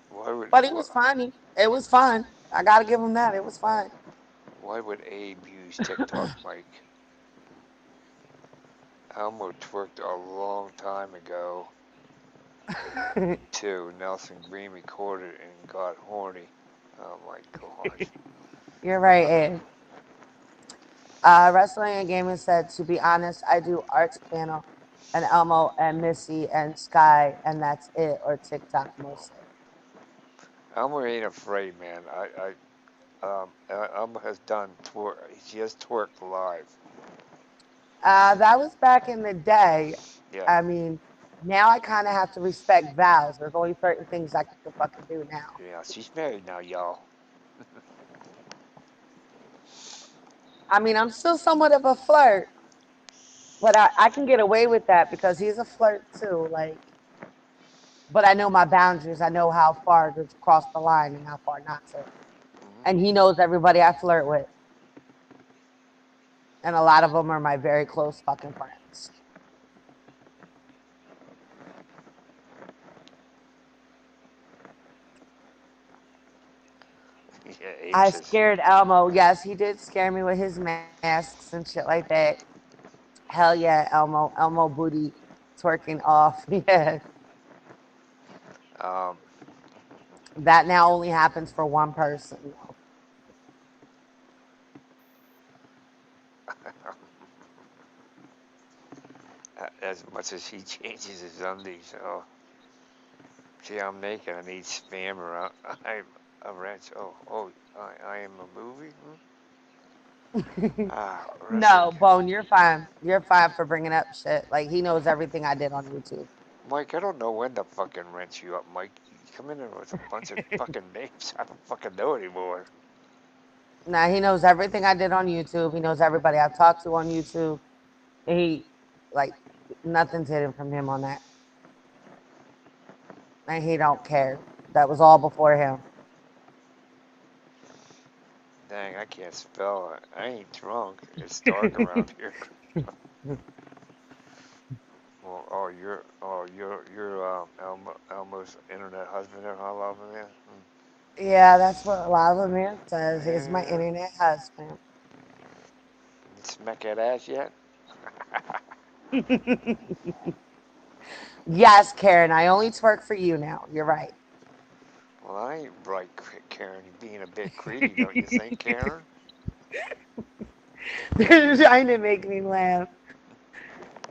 Why would but he was funny. It was fun. I gotta give him that. It was fun. why would Abe use TikTok, Mike? Elmo twerked a long time ago too. Nelson Green recorded and got horny. Oh my gosh. You're right, Ed. Wrestling and Gaming said, to be honest, I do Arts Panel and Elmo and Missy and Sky, and that's it, or TikTok mostly. Elmo ain't afraid, man. Elmo has done twerk. She has twerked live. That was back in the day. Yeah, I mean, now I kind of have to respect vows. There's only certain things I can fucking do now. yeah. She's married now, y'all. I mean, I'm still somewhat of a flirt, but I can get away with that because he's a flirt too. Like, but I know my boundaries. I know how far to cross the line and how far not to. And he Hmm. knows everybody I flirt with. And a lot of them are my very close fucking friends. Yeah, Abe I says. scared Elmo. Yes, he did scare me with his masks and shit like that. Hell yeah, Elmo. Elmo booty twerking off. Yeah. Um, That now only happens for one person though. as much as he changes his undies. Oh, see, I'm naked. I need spammer. I'm a wrench. I am a movie. Hmm? Ah, wrestling. No, Bone, you're fine. You're fine for bringing up shit. Like he knows everything I did on YouTube. Mike, I don't know when to fucking wrench you up, Mike. You come in there with a bunch of fucking names. I don't fucking know anymore. Now he knows everything I did on YouTube. He knows everybody I've talked to on YouTube. He like nothing's hidden from him on that. And he don't care. That was all before him. Dang, I can't spell. I ain't drunk. It's dark around here. Well, you're Elmo's internet husband or how love him, Yeah, that's what a lot of the man says. He's my Yeah. internet husband. You smack that ass yet? Yes, Karen, I only twerk for you now. You're right. Well, I ain't right, Karen. You being a bit greedy, don't you think, Karen? They're trying to make me laugh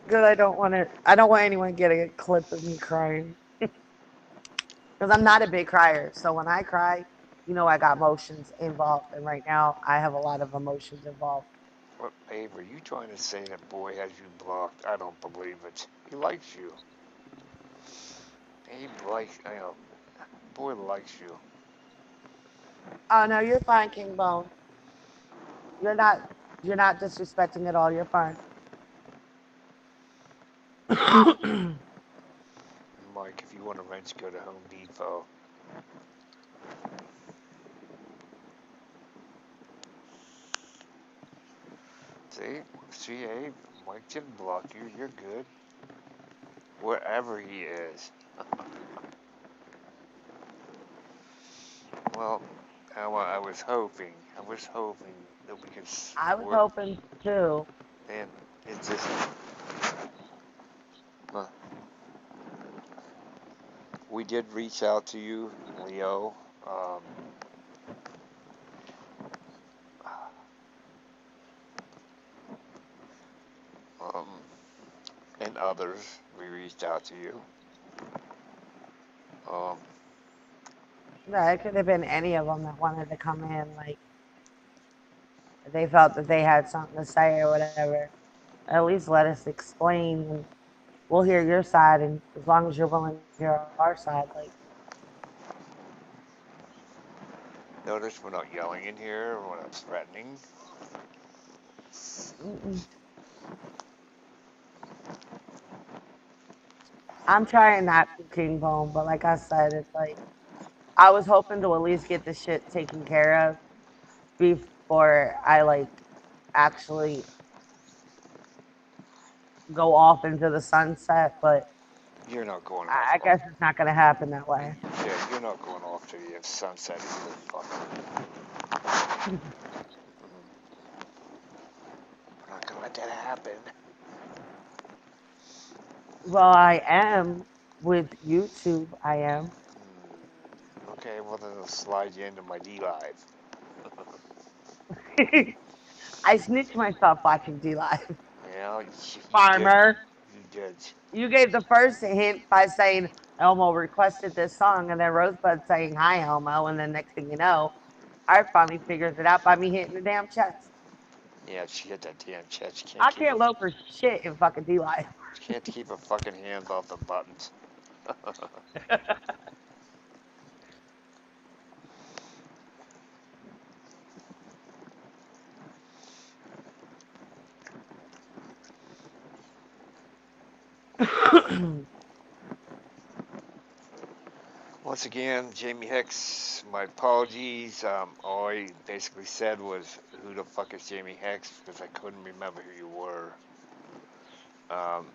because I don't want to. I don't want anyone getting a clip of me crying because I'm not a big crier. So when I cry, you know I got emotions involved, and right now I have a lot of emotions involved. What, babe, are you trying to say that boy has you blocked? I don't believe it. He likes you. He likes, boy likes you. Oh no, you're fine, King Bone. You're not. You're not disrespecting at all. You're fine. Mike, if you want a wrench, go to Home Depot. See? See, Abe? Mike didn't block you. You're good. Wherever he is. Well, I was hoping that we could I was work, hoping too. and it just, uh, we did reach out to you, Leo, um, um, and others. We reached out to you. Um, Yeah, it could have been any of them that wanted to come in. Like they felt that they had something to say or whatever. At least let us explain, and we'll hear your side. And as long as you're willing to hear our side, like Notice we're not yelling in here. We're not threatening. mm-mm. I'm trying not to King Bone, but like I said, it's like I was hoping to at least get this shit taken care of before I like actually go off into the sunset. But You're not going off. I guess it's not gonna happen that way. Yeah, you're not going off to the sunset either. Fuck. We're not gonna let that happen. Well, I am with YouTube. I am. Okay, well then I'll slide you into my D Live. I snitched myself watching D Live. Yeah, you did. Farmer, You did. you gave the first hint by saying Elmo requested this song, and then Rosebud saying hi Elmo, and then next thing you know, I finally figures it out by me hitting the damn chest. Yeah, she hit that damn chat. She can't I keep her. can't load for shit in fucking D Live. She can't keep her fucking hands off the buttons. Once again, Jamie Hicks, my apologies. All I basically said was, who the fuck is Jamie Hicks? Because I couldn't remember who you were. Um,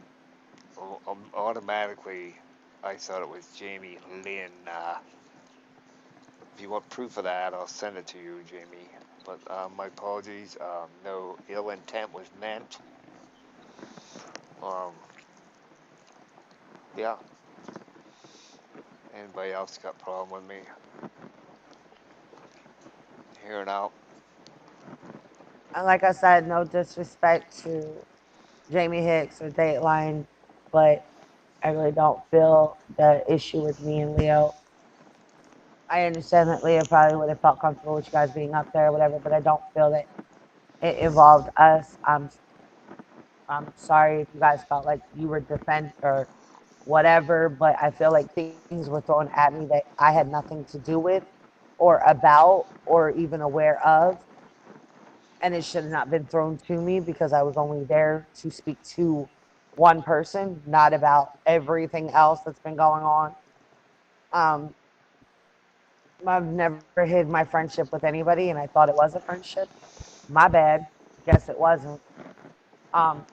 Automatically, I thought it was Jamie Lynn. If you want proof of that, I'll send it to you, Jamie. But my apologies. No ill intent was meant. Um, yeah. Anybody else got a problem with me hearing out? And like I said, no disrespect to Jamie Hicks or Dateline, but I really don't feel the issue with me and Leo. I understand that Leo probably would have felt comfortable with you guys being up there or whatever, but I don't feel that it involved us. I'm sorry if you guys felt like you were defend or whatever, but I feel like things were thrown at me that I had nothing to do with or about or even aware of. And it should have not been thrown to me because I was only there to speak to one person, not about everything else that's been going on. Um, I've never hid my friendship with anybody, and I thought it was a friendship. My bad. Guess it wasn't. Um,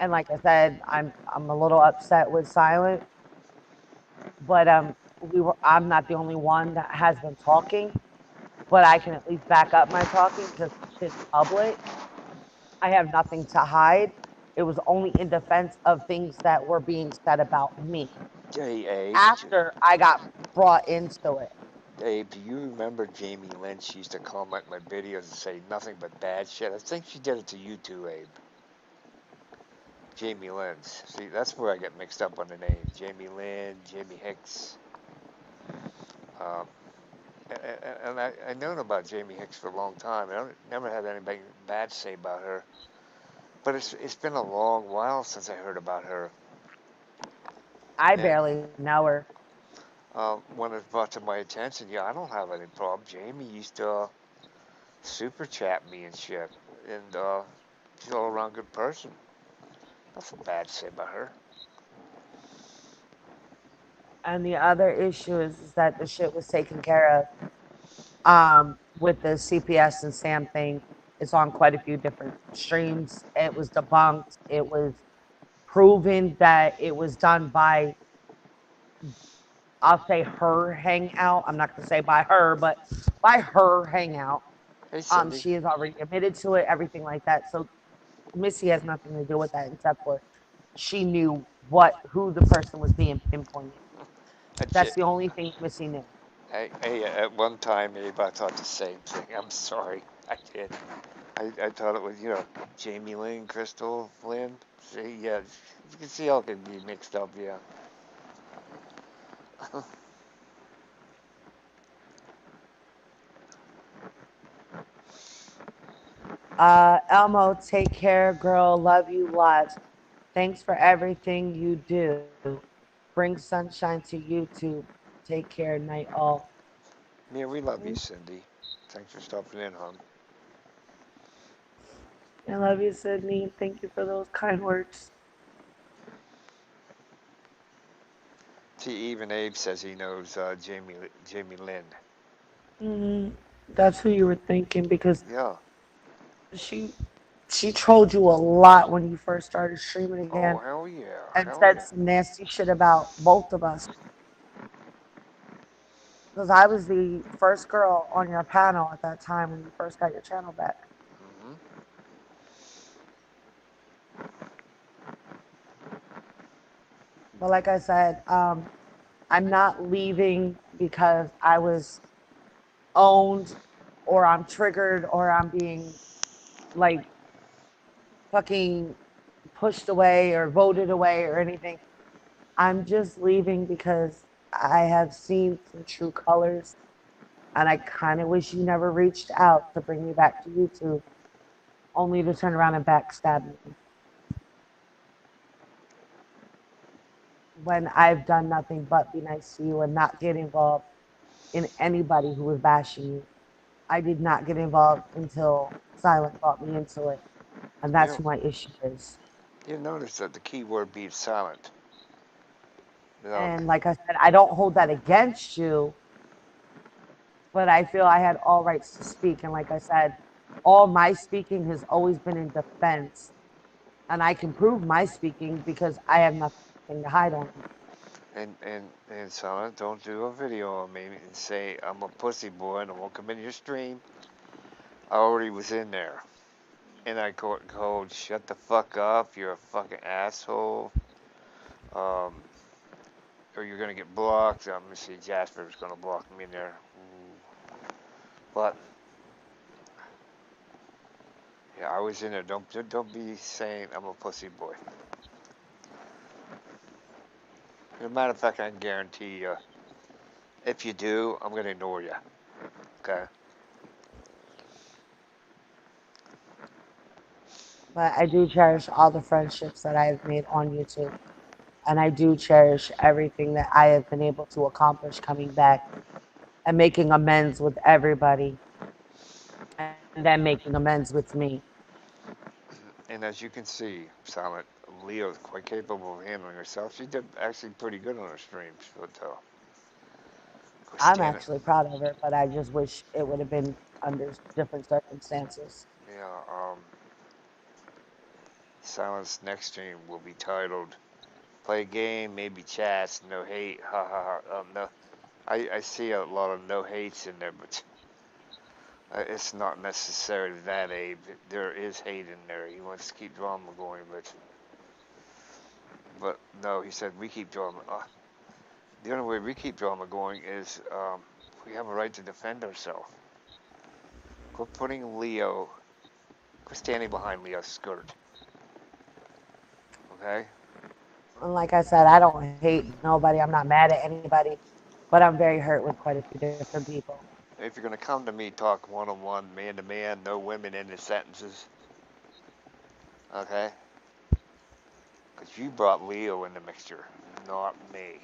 and like I said, I'm a little upset with Silent, but I'm not the only one that has been talking, but I can at least back up my talking because shit's public. I have nothing to hide. It was only in defense of things that were being said about me Hey, Abe. after I got brought into it. Abe, do you remember Jamie Lynch used to comment my videos and say nothing but bad shit? I think she did it to you too, Abe. Jamie Lynch. See, that's where I get mixed up on the name. Jamie Lynn, Jamie Hicks. Um, and I've known about Jamie Hicks for a long time. I don't, never had anything bad to say about her. But it's been a long while since I heard about her. I And barely know her. when it's brought to my attention, yeah, I don't have any problem. Jamie used to super chat me and shit. And she's all around good person. Nothing bad to say about her. And the other issue is that the shit was taken care of with the CPS and Sam thing. It's on quite a few different streams. It was debunked. It was proven that it was done by, I'll say her hangout. I'm not going to say by her, but by her hangout. Hey, Cindy. She has already admitted to it, everything like that. So Missy has nothing to do with that except for she knew who the person was being pinpointed. That's the only thing Missy knew. Hey, at one time, Abe, I thought the same thing. I'm sorry. I did. I thought it was, Jamie Lynn, Crystal Lynn. See, yeah, you can see how it can be mixed up, yeah. Elmo, take care, girl. Love you lots. Thanks for everything you do. Bring sunshine to YouTube. Take care, night all. Yeah, we love you, Cindy. Thanks for stopping in, hon. I love you, Sydney. Thank you for those kind words. See, even Abe says he knows Jamie Lynn. Mm, that's who you were thinking because Yeah. she she trolled you a lot when you first started streaming Oh, again hell yeah. and Hell said yeah. some nasty shit about both of us. Because I was the first girl on your panel at that time when you first got your channel back. Hmm. But like I said, I'm not leaving because I was owned or I'm triggered or I'm being like fucking pushed away or voted away or anything. I'm just leaving because I have seen some true colors and I kind of wish you never reached out to bring me back to YouTube only to turn around and backstab me when I've done nothing but be nice to you and not get involved in anybody who was bashing you. I did not get involved until Silent brought me into it. And that's You who my issue is. you notice that the key word being silent. You know, And like I said, I don't hold that against you, but I feel I had all rights to speak. And like I said, all my speaking has always been in defense. And I can prove my speaking because I have nothing to hide on. and silent. Don't do a video on me and say I'm a pussy boy and I won't come in your stream. I already was in there. And I called, shut the fuck up, you're a fucking asshole. Um, or you're gonna get blocked. I'm gonna see Jasper's gonna block me in there. But yeah, I was in there. Don't be saying I'm a pussy boy. As a matter of fact, I can guarantee you, if you do, I'm gonna ignore you. Okay. But I do cherish all the friendships that I have made on YouTube. And I do cherish everything that I have been able to accomplish coming back and making amends with everybody and then making amends with me. And as you can see, Silent, Leo's quite capable of handling herself. She did actually pretty good on her streams, but I'm Christina, actually proud of her, but I just wish it would have been under different circumstances. yeah, Silent's next stream will be titled "Play a Game, Maybe Chats, No Hate." Ha ha ha. No, I see a lot of no hates in there, but it's not necessarily that, Abe. There is hate in there. He wants to keep drama going, but no, he said we keep drama. The only way we keep drama going is we have a right to defend ourselves. Quit putting Leo, quit standing behind Leo's skirt. Okay? And like I said, I don't hate nobody. I'm not mad at anybody, but I'm very hurt with quite a few different people. If you're gonna come to me, talk one on one, man to man, no women in the sentences. Okay? Because you brought Leo in the mixture, not me.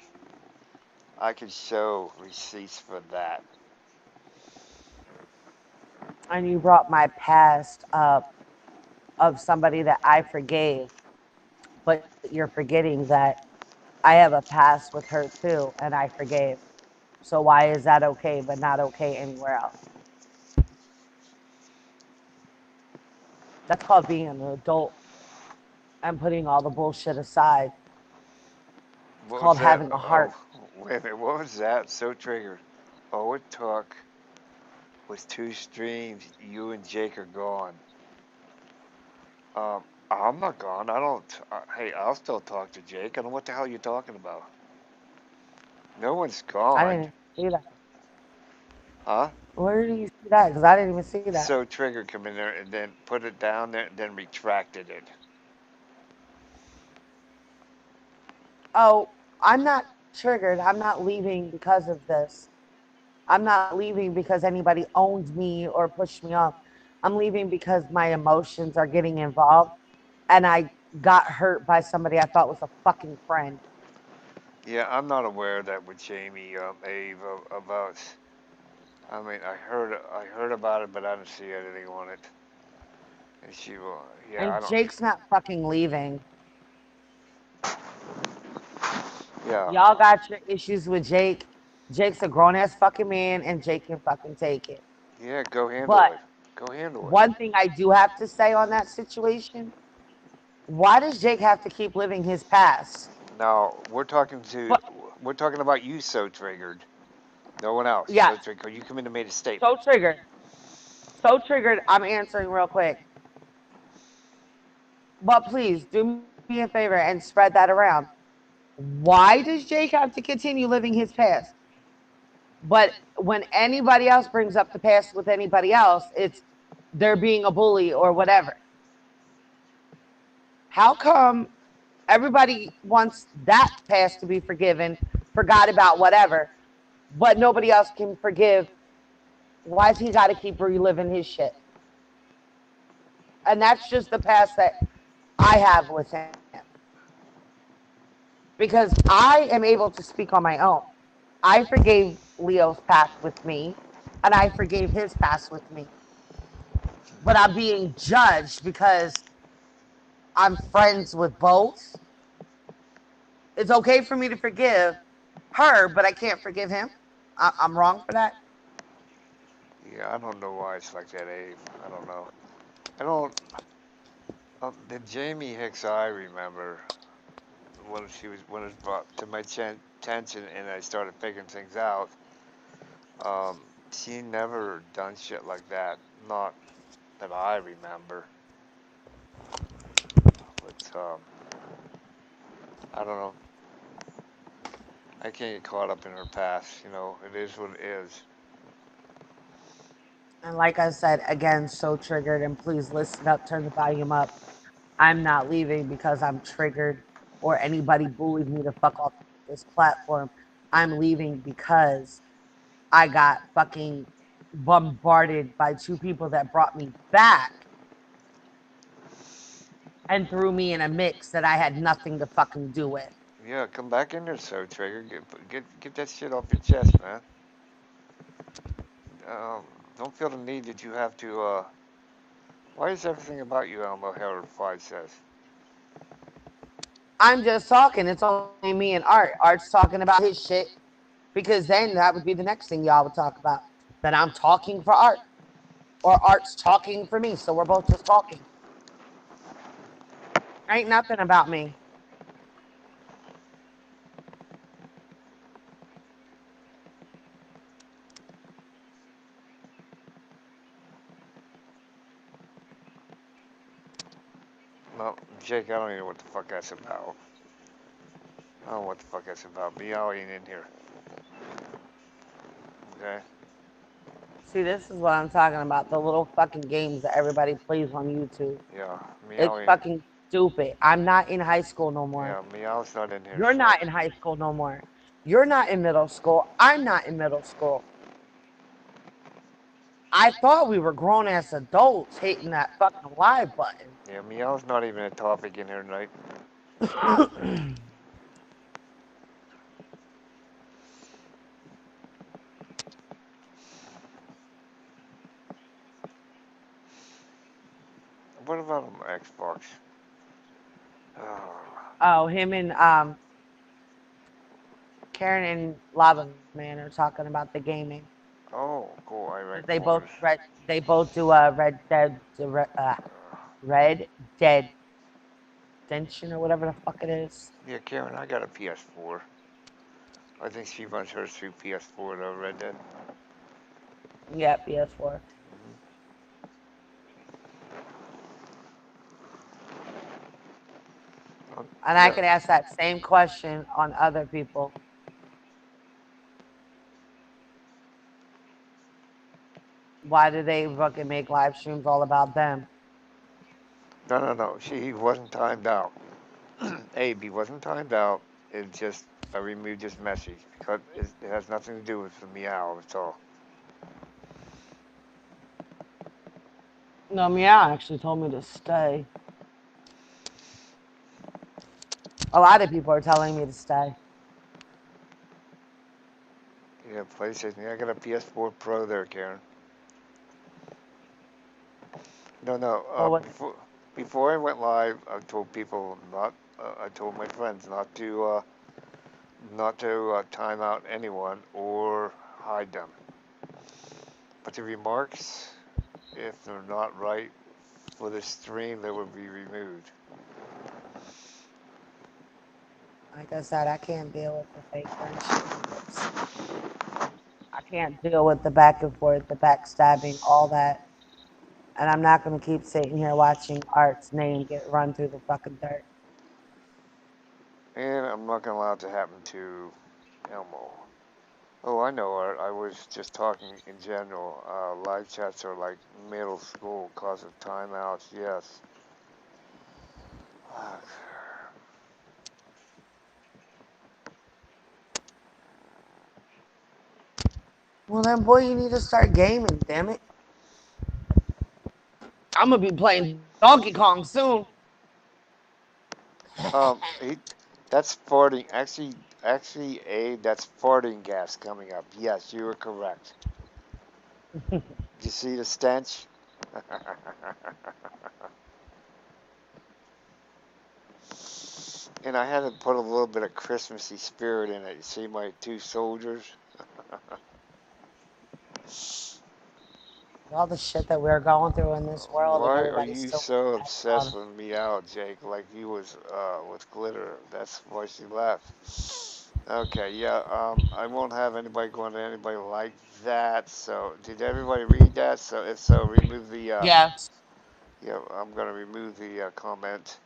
I can show receipts for that. And you brought my past up of somebody that I forgave, but you're forgetting that I have a past with her too, and I forgave. So why is that okay, but not okay anywhere else? That's called being an adult and putting all the bullshit aside. It's What called was that? having a Oh, heart. wait a minute. What was that? So triggered. All it took was two streams. You and Jake are gone. Um, I'm not gone. I don't. Hey, I'll still talk to Jake. I don't know what the hell you're talking about. No one's I gone. didn't see that. Huh? Where do you see that? Because I didn't even see that. So triggered come in there and then put it down there and then retracted it. Oh, I'm not triggered. I'm not leaving because of this. I'm not leaving because anybody owned me or pushed me off. I'm leaving because my emotions are getting involved and I got hurt by somebody I thought was a fucking friend. Yeah, I'm not aware of that with Jamie, Ave, about. I mean, I heard about it, but I didn't see anything on it. And she will. Yeah, I And don't. Jake's not fucking leaving. Yeah, Y'all got your issues with Jake. Jake's a grown ass fucking man and Jake can fucking take it. yeah. Go handle But it. Go handle it. one thing I do have to say on that situation, why does Jake have to keep living his past? Now we're talking to. But We're talking about you. So triggered. No one else. yeah, So triggered. You come in and made a statement. so triggered. So triggered, I'm answering real quick. But please do me a favor and spread that around. Why does Jake have to continue living his past? But when anybody else brings up the past with anybody else, it's they're being a bully or whatever. How come everybody wants that past to be forgiven, forgot about whatever, but nobody else can forgive? Why's he got to keep reliving his shit? And that's just the past that I have with him. Because I am able to speak on my own. I forgave Leo's past with me, and I forgave his past with me. But I'm being judged because I'm friends with both. It's okay for me to forgive her, but I can't forgive him. I'm wrong for that. Yeah, I don't know why it's like that, Abe. I don't know. I don't. The Jamie Hicks I remember when it was brought to my attention and I started figuring things out. Um, she never done shit like that. Not that I remember. But I don't know. I can't get caught up in her past. You know, it is what it is. And like I said, again, so triggered. And please listen up, turn the volume up. I'm not leaving because I'm triggered or anybody bullied me to fuck off this platform. I'm leaving because I got fucking bombarded by two people that brought me back and threw me in a mix that I had nothing to fucking do with. Yeah, come back in there, so Trigger. Get that shit off your chest, man. Um, don't feel the need that you have to. Why is everything about you, Elmo Harold Five says? I'm just talking. It's only me and Art. Art's talking about his shit because then that would be the next thing y'all would talk about. That I'm talking for Art or Art's talking for me. So we're both just talking. Ain't nothing about me. No, Jake, I don't even know what the fuck that's about. I don't know what the fuck that's about. Meow ain't in here. Okay? See, this is what I'm talking about. The little fucking games that everybody plays on YouTube. Yeah, Meow It's ain't. fucking stupid. I'm not in high school no more. Yeah, Meow's not in here, You're so. not in high school no more. You're not in middle school. I'm not in middle school. I thought we were grown ass adults hitting that fucking live button. Yeah, Meow's not even a topic in here tonight. What about on Xbox? Oh, Oh, him and Karen and Lava Man are talking about the gaming. oh, cool. I rank They both corners. they both do Red Dead Redemption or whatever the fuck it is. Yeah, Karen, I got a PS4. I think she runs hers through PS4 though, Red Dead. Yeah, PS4. And I Yeah, could ask that same question on other people. Why do they fucking make live streams all about them? no. He wasn't timed out. Abe, he wasn't timed out. It just I removed his message because it has nothing to do with the meow. It's all. No, Meow actually told me to stay. A lot of people are telling me to stay. Yeah, PlayStation. Yeah, I got a PS4 Pro there, Karen. No. Well, what? Before I went live, I told people not. I told my friends not to time out anyone or hide them. But the remarks, if they're not right for the stream, they will be removed. Like I said, I can't deal with the fake friendships. I can't deal with the back and forth, the backstabbing, all that. And I'm not going to keep sitting here watching Art's name get run through the fucking dirt. And I'm not gonna allow it to happen to Elmo. Oh, I know, Art. I was just talking in general. Live chats are like middle school cause of timeouts. Yes. Well, then, boy, you need to start gaming, damn it. I'm gonna be playing Donkey Kong soon. He, that's farting. That's farting gas coming up. Yes, you are correct. Did you see the stench? And I had to put a little bit of Christmassy spirit in it. You see my two soldiers? All the shit that we're going through in this world, and Why are everybody's you still so mad about obsessed with me out, Jake? Like you was with glitter. That's why she left. Okay, yeah. I won't have anybody going to anybody like that. So, did everybody read that? So, if so, remove the. it. Yes. Yeah, I'm gonna remove the comment.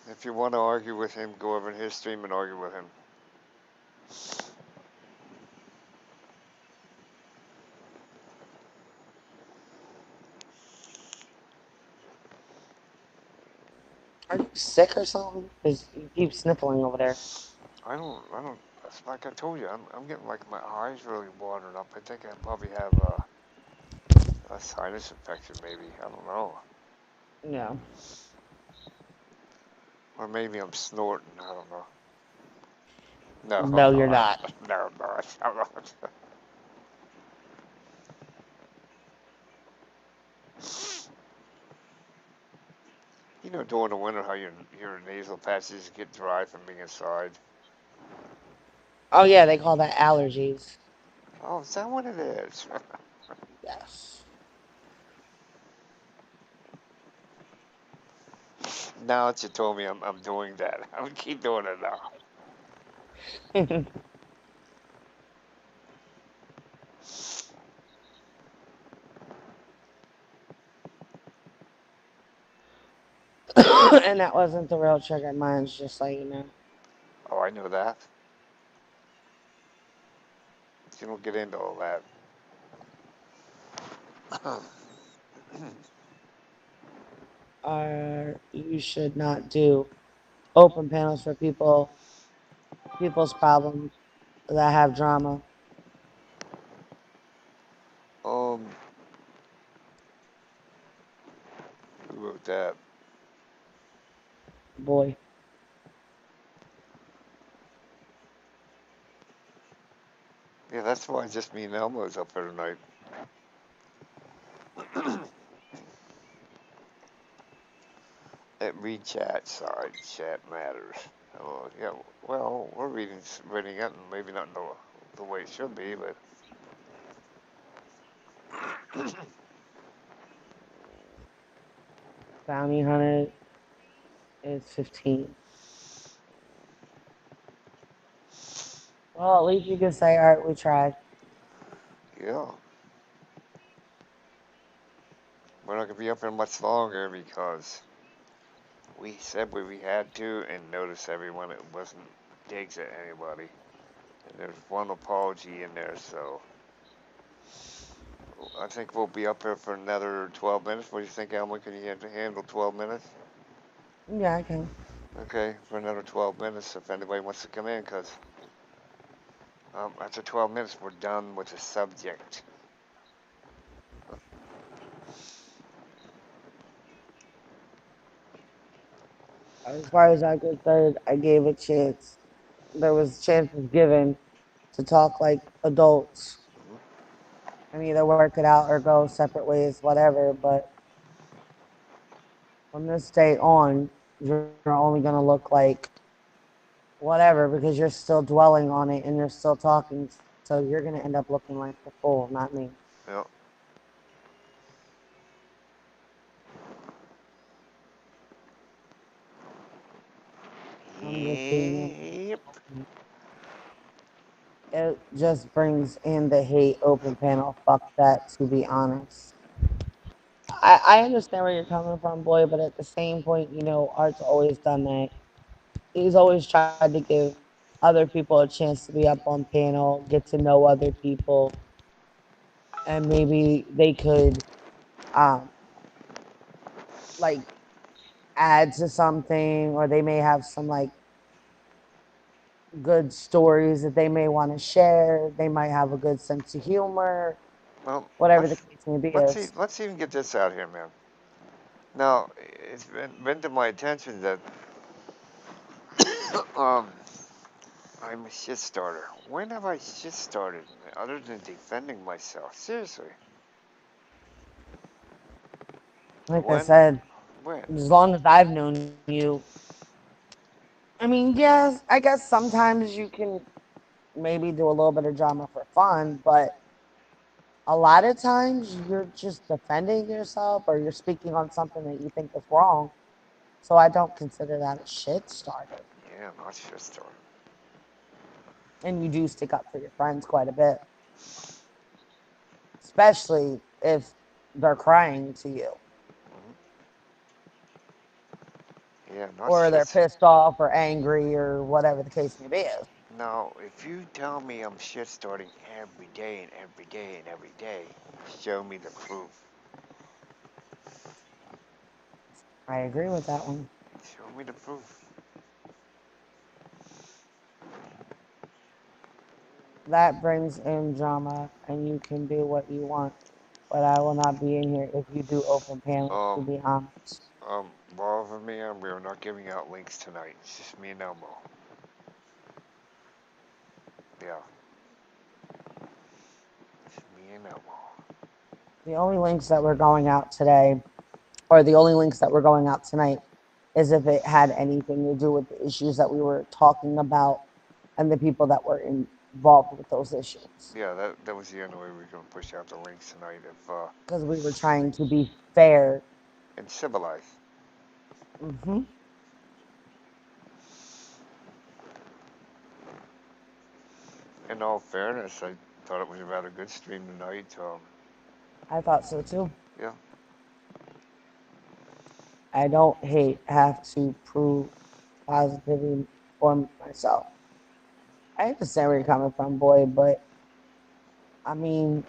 If you want to argue with him, go over in his stream and argue with him. Are you sick or something? Because you keep sniffling over there. I don't. Like I told you, I'm getting like my eyes really watering up. I think I probably have a sinus infection, maybe. I don't know. No. Or maybe I'm snorting. I don't know. No, I'm No, you're not. not. No, I'm not. I'm not. You know, during the winter, how your nasal passages get dry from being inside. Oh, yeah, they call that allergies. Oh, is that what it is? Yes. Now that you told me I'm doing that, I'm gonna keep doing it now. And that wasn't the real trigger. Mine's just like, you know. Oh, I know that. You don't get into all that. You should not do open panels for people's problems that have drama. um, who wrote that? Boy. Yeah, that's why just me and Elmo's up here tonight. At read chat side, chat matters. Oh, yeah, well, we're reading it, and maybe not the way it should be, but Bounty hunted is 15. Well, at least you can say, all right, we tried. yeah, we're not gonna be up here much longer because we said we had to, and notice everyone it wasn't digs at anybody. And there's one apology in there, so I think we'll be up here for another 12 minutes. What do you think, Elmo? Can you handle 12 minutes? Yeah, I can. Okay, for another 12 minutes if anybody wants to come in, because after 12 minutes we're done with the subject. As far as I'm concerned, I gave a chance. There was chances given to talk like adults and either work it out or go separate ways, whatever. But from this day on, you're only going to look like whatever because you're still dwelling on it and you're still talking. So you're going to end up looking like the fool, not me. Yeah. I'm just being. Yep. It just brings in the hate open panel. Fuck that, to be honest. I understand where you're coming from, boy, but at the same point, Art's always done that. He's always tried to give other people a chance to be up on panel, get to know other people, and maybe they could um like add to something, or they may have some like good stories that they may want to share. They might have a good sense of humor, Well, whatever the case may be is. let's even get this out here, man. Now, it's been to my attention that um, I'm a shit starter. When have I shit started other than defending myself? Seriously, Like I when? said, When? as long as I've known you, I mean, yes, I guess sometimes you can maybe do a little bit of drama for fun, but a lot of times you're just defending yourself or you're speaking on something that you think is wrong. So I don't consider that a shit starter. Yeah, not shit starter. And you do stick up for your friends quite a bit, especially if they're crying to you Yeah, not or they're shit. pissed off or angry or whatever the case may be. Now, if you tell me I'm shit starting every day and every day and every day, show me the proof. I agree with that one. Show me the proof. That brings in drama and you can do what you want. But I will not be in here if you do open panels, to Um, be honest. Law of man, we are not giving out links tonight. It's just me and Elmo. Yeah, it's me and Elmo. The only links that were going out today, or the only links that were going out tonight, is if it had anything to do with the issues that we were talking about and the people that were involved with those issues. Yeah, that was the only way we were gonna push out the links tonight. If Because we were trying to be fair. and civilized. Hmm. In all fairness, I thought it was a rather good stream tonight. I thought so too. Yeah, I don't hate have to prove positivity for myself. I understand where you're coming from, boy, but I mean,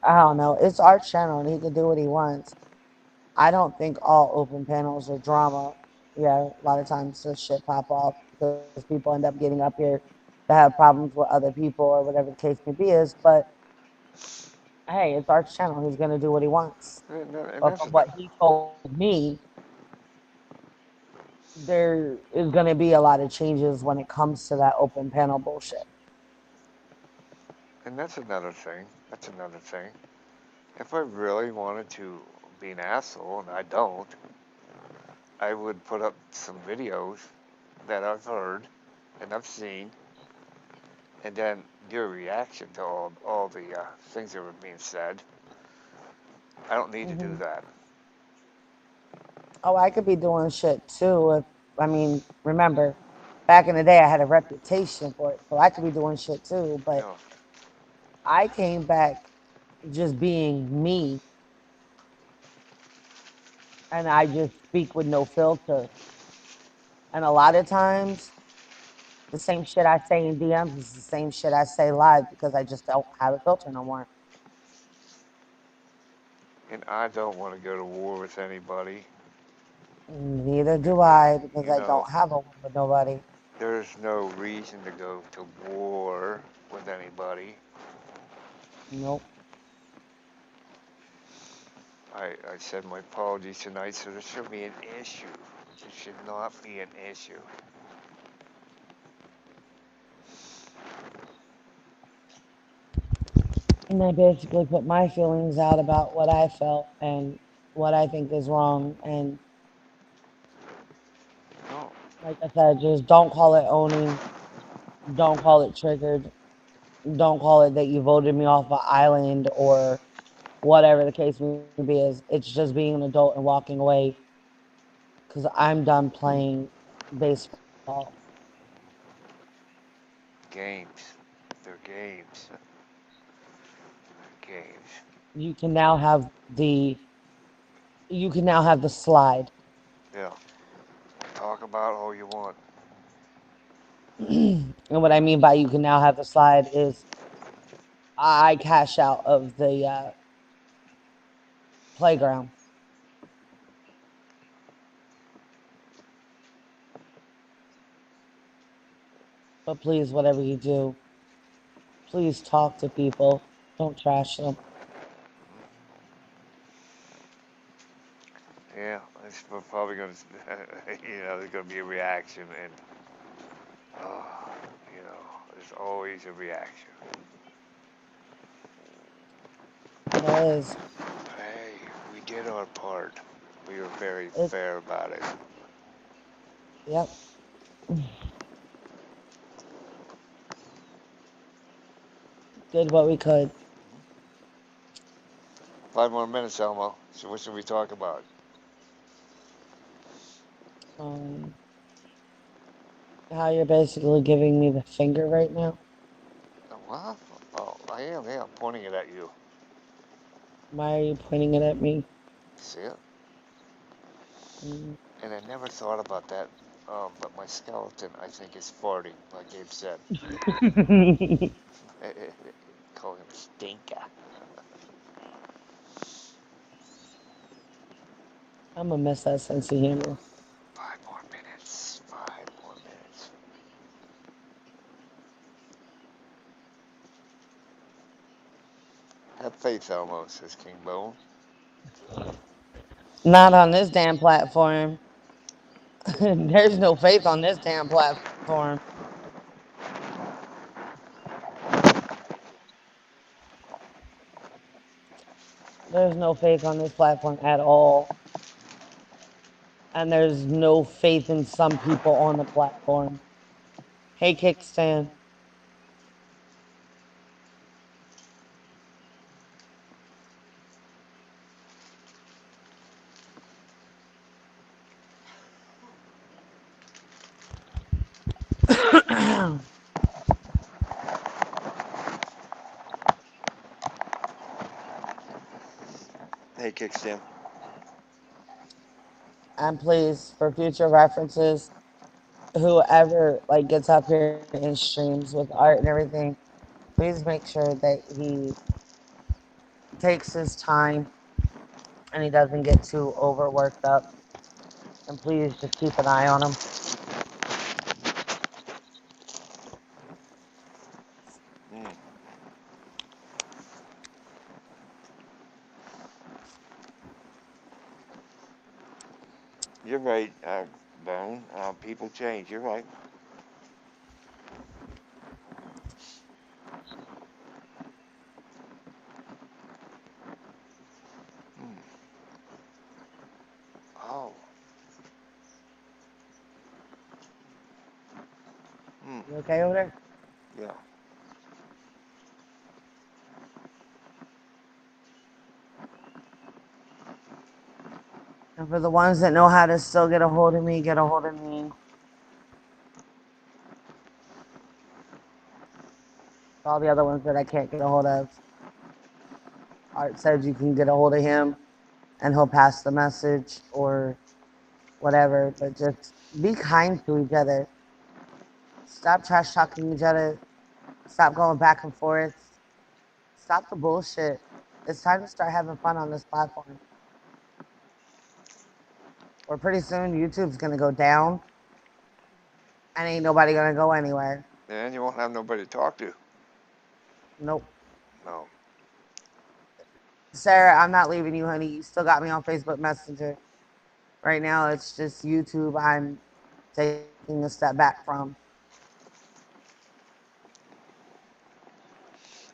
I don't know. It's our channel and he can do what he wants. I don't think all open panels are drama. Yeah, a lot of times this shit pop off because people end up getting up here to have problems with other people or whatever the case may be is. But hey, it's our channel. He's gonna do what he wants. and But that's from what he told me, there is gonna be a lot of changes when it comes to that open panel bullshit. and that's another thing. That's another thing. If I really wanted to be an asshole, and I don't, I would put up some videos that I've heard and I've seen, and then do a reaction to all the things that were being said. I don't need to do Hmm. that. Oh, I could be doing shit too. If I mean, remember, back in the day, I had a reputation for it, so I could be doing shit too. You But know, I came back just being me, and I just speak with no filter. And a lot of times, the same shit I say in DMs is the same shit I say live because I just don't have a filter no more. and I don't want to go to war with anybody. Neither And, do I because you I know, don't have a one with nobody. there's no reason to go to war with anybody. Nope. I said my apologies tonight, so there should be an issue. There should not be an issue. And I basically put my feelings out about what I felt and what I think is wrong. And No, like I said, just don't call it owning. Don't call it triggered. Don't call it that you voted me off an island or whatever the case may be. Is it's just being an adult and walking away because I'm done playing baseball. games. They're games. Games. You can now have the You can now have the slide. Yeah. Talk about all you want. And what I mean by you can now have the slide is I cash out of the playground. But please, whatever you do, please talk to people. Don't trash them. Yeah, it's probably going to, there's going to be a reaction, and uh, there's always a reaction. There is. Hey, we did our part. We were very It, fair about it. yep. Did what we could. 5 more minutes, Elmo. So what should we talk about? Um, how you're basically giving me the finger right now. What? Oh, I am. Yeah, I'm pointing it at you. Why are you pointing it at me? See it? Mm. And I never thought about that. But my skeleton, I think, is farting, like Gabe said. Call him Stinker. I'm gonna miss that sense of humor. 5 more minutes. 5 more minutes. Have faith, Elmo, says King Bone. Not on this damn platform. There's no faith on this damn platform. There's no faith on this platform at all. And there's no faith in some people on the platform. Hey, Kickstand. Hey, Kickstand. And please, for future references, whoever like gets up here and streams with art and everything, please make sure that he takes his time and he doesn't get too overworked up. And please just keep an eye on him. Mm, you're right, Bone. People change. You're right. Mm. Oh. Mm. You okay over there? Yeah. And for the ones that know how to still get a hold of me, get a hold of me. For all the other ones that I can't get a hold of, Art said you can get a hold of him and he'll pass the message or whatever. But just be kind to each other. Stop trash talking each other. Stop going back and forth. Stop the bullshit. It's time to start having fun on this platform. Or pretty soon YouTube's gonna go down and ain't nobody gonna go anywhere. And you won't have nobody to talk to. Nope. No. Sarah, I'm not leaving you, honey. You still got me on Facebook Messenger. Right now, it's just YouTube I'm taking a step back from.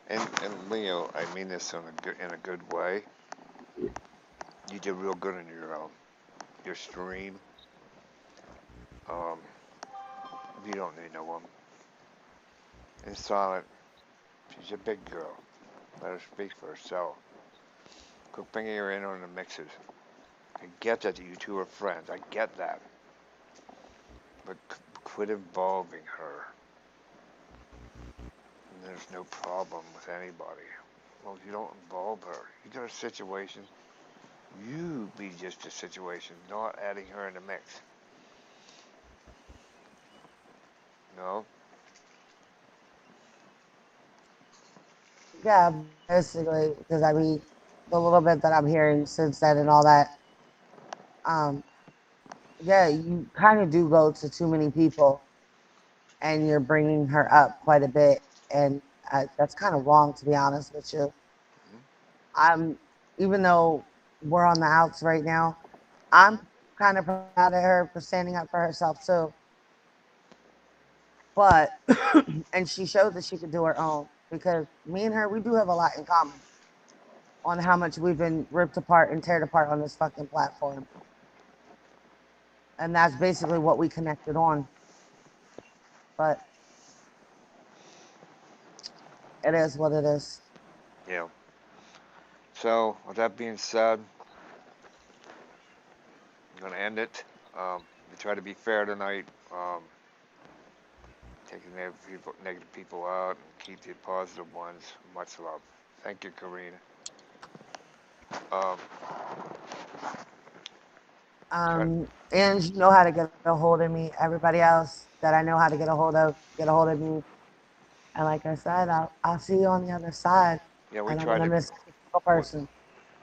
And Leo, I mean this in a good way. You did real good in your stream. Um, you don't need no one. And Silent, she's a big girl. Let her speak for herself. Quit bringing her in on the mixes. I get that you two are friends. I get that. But quit involving her. And there's no problem with anybody. Well, you don't involve her. You got a situation. You be just the situation, not adding her in the mix. No? Yeah, basically, because I mean, the little bit that I'm hearing since then and all that, um, yeah, you kind of do go to too many people, and you're bringing her up quite a bit, and that's kind of wrong, to be honest with you. Mhm. I'm, even though we're on the outs right now, I'm kind of proud of her for standing up for herself too. But and she showed that she could do her own because me and her, we do have a lot in common on how much we've been ripped apart and teared apart on this fucking platform. And that's basically what we connected on. But it is what it is. Yeah. So, with that being said, I'm gonna end it. We try to be fair tonight. Taking negative people out and keep the positive ones. Much love. Thank you, Karina. Um, try, And you know how to get a hold of me. Everybody else that I know how to get a hold of me. And like I said, I'll see you on the other side. yeah, we And I'm try gonna to. miss every single person.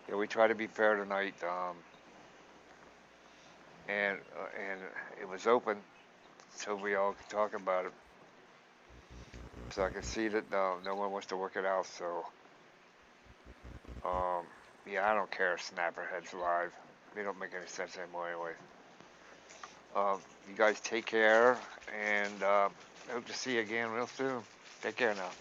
Yeah, we try to be fair tonight. And it was open, so we all could talk about it. So I can see that no one wants to work it out. So um, yeah, I don't care if Snapperhead's live. They don't make any sense anymore anyway. You guys take care, and I hope to see you again real soon. Take care now.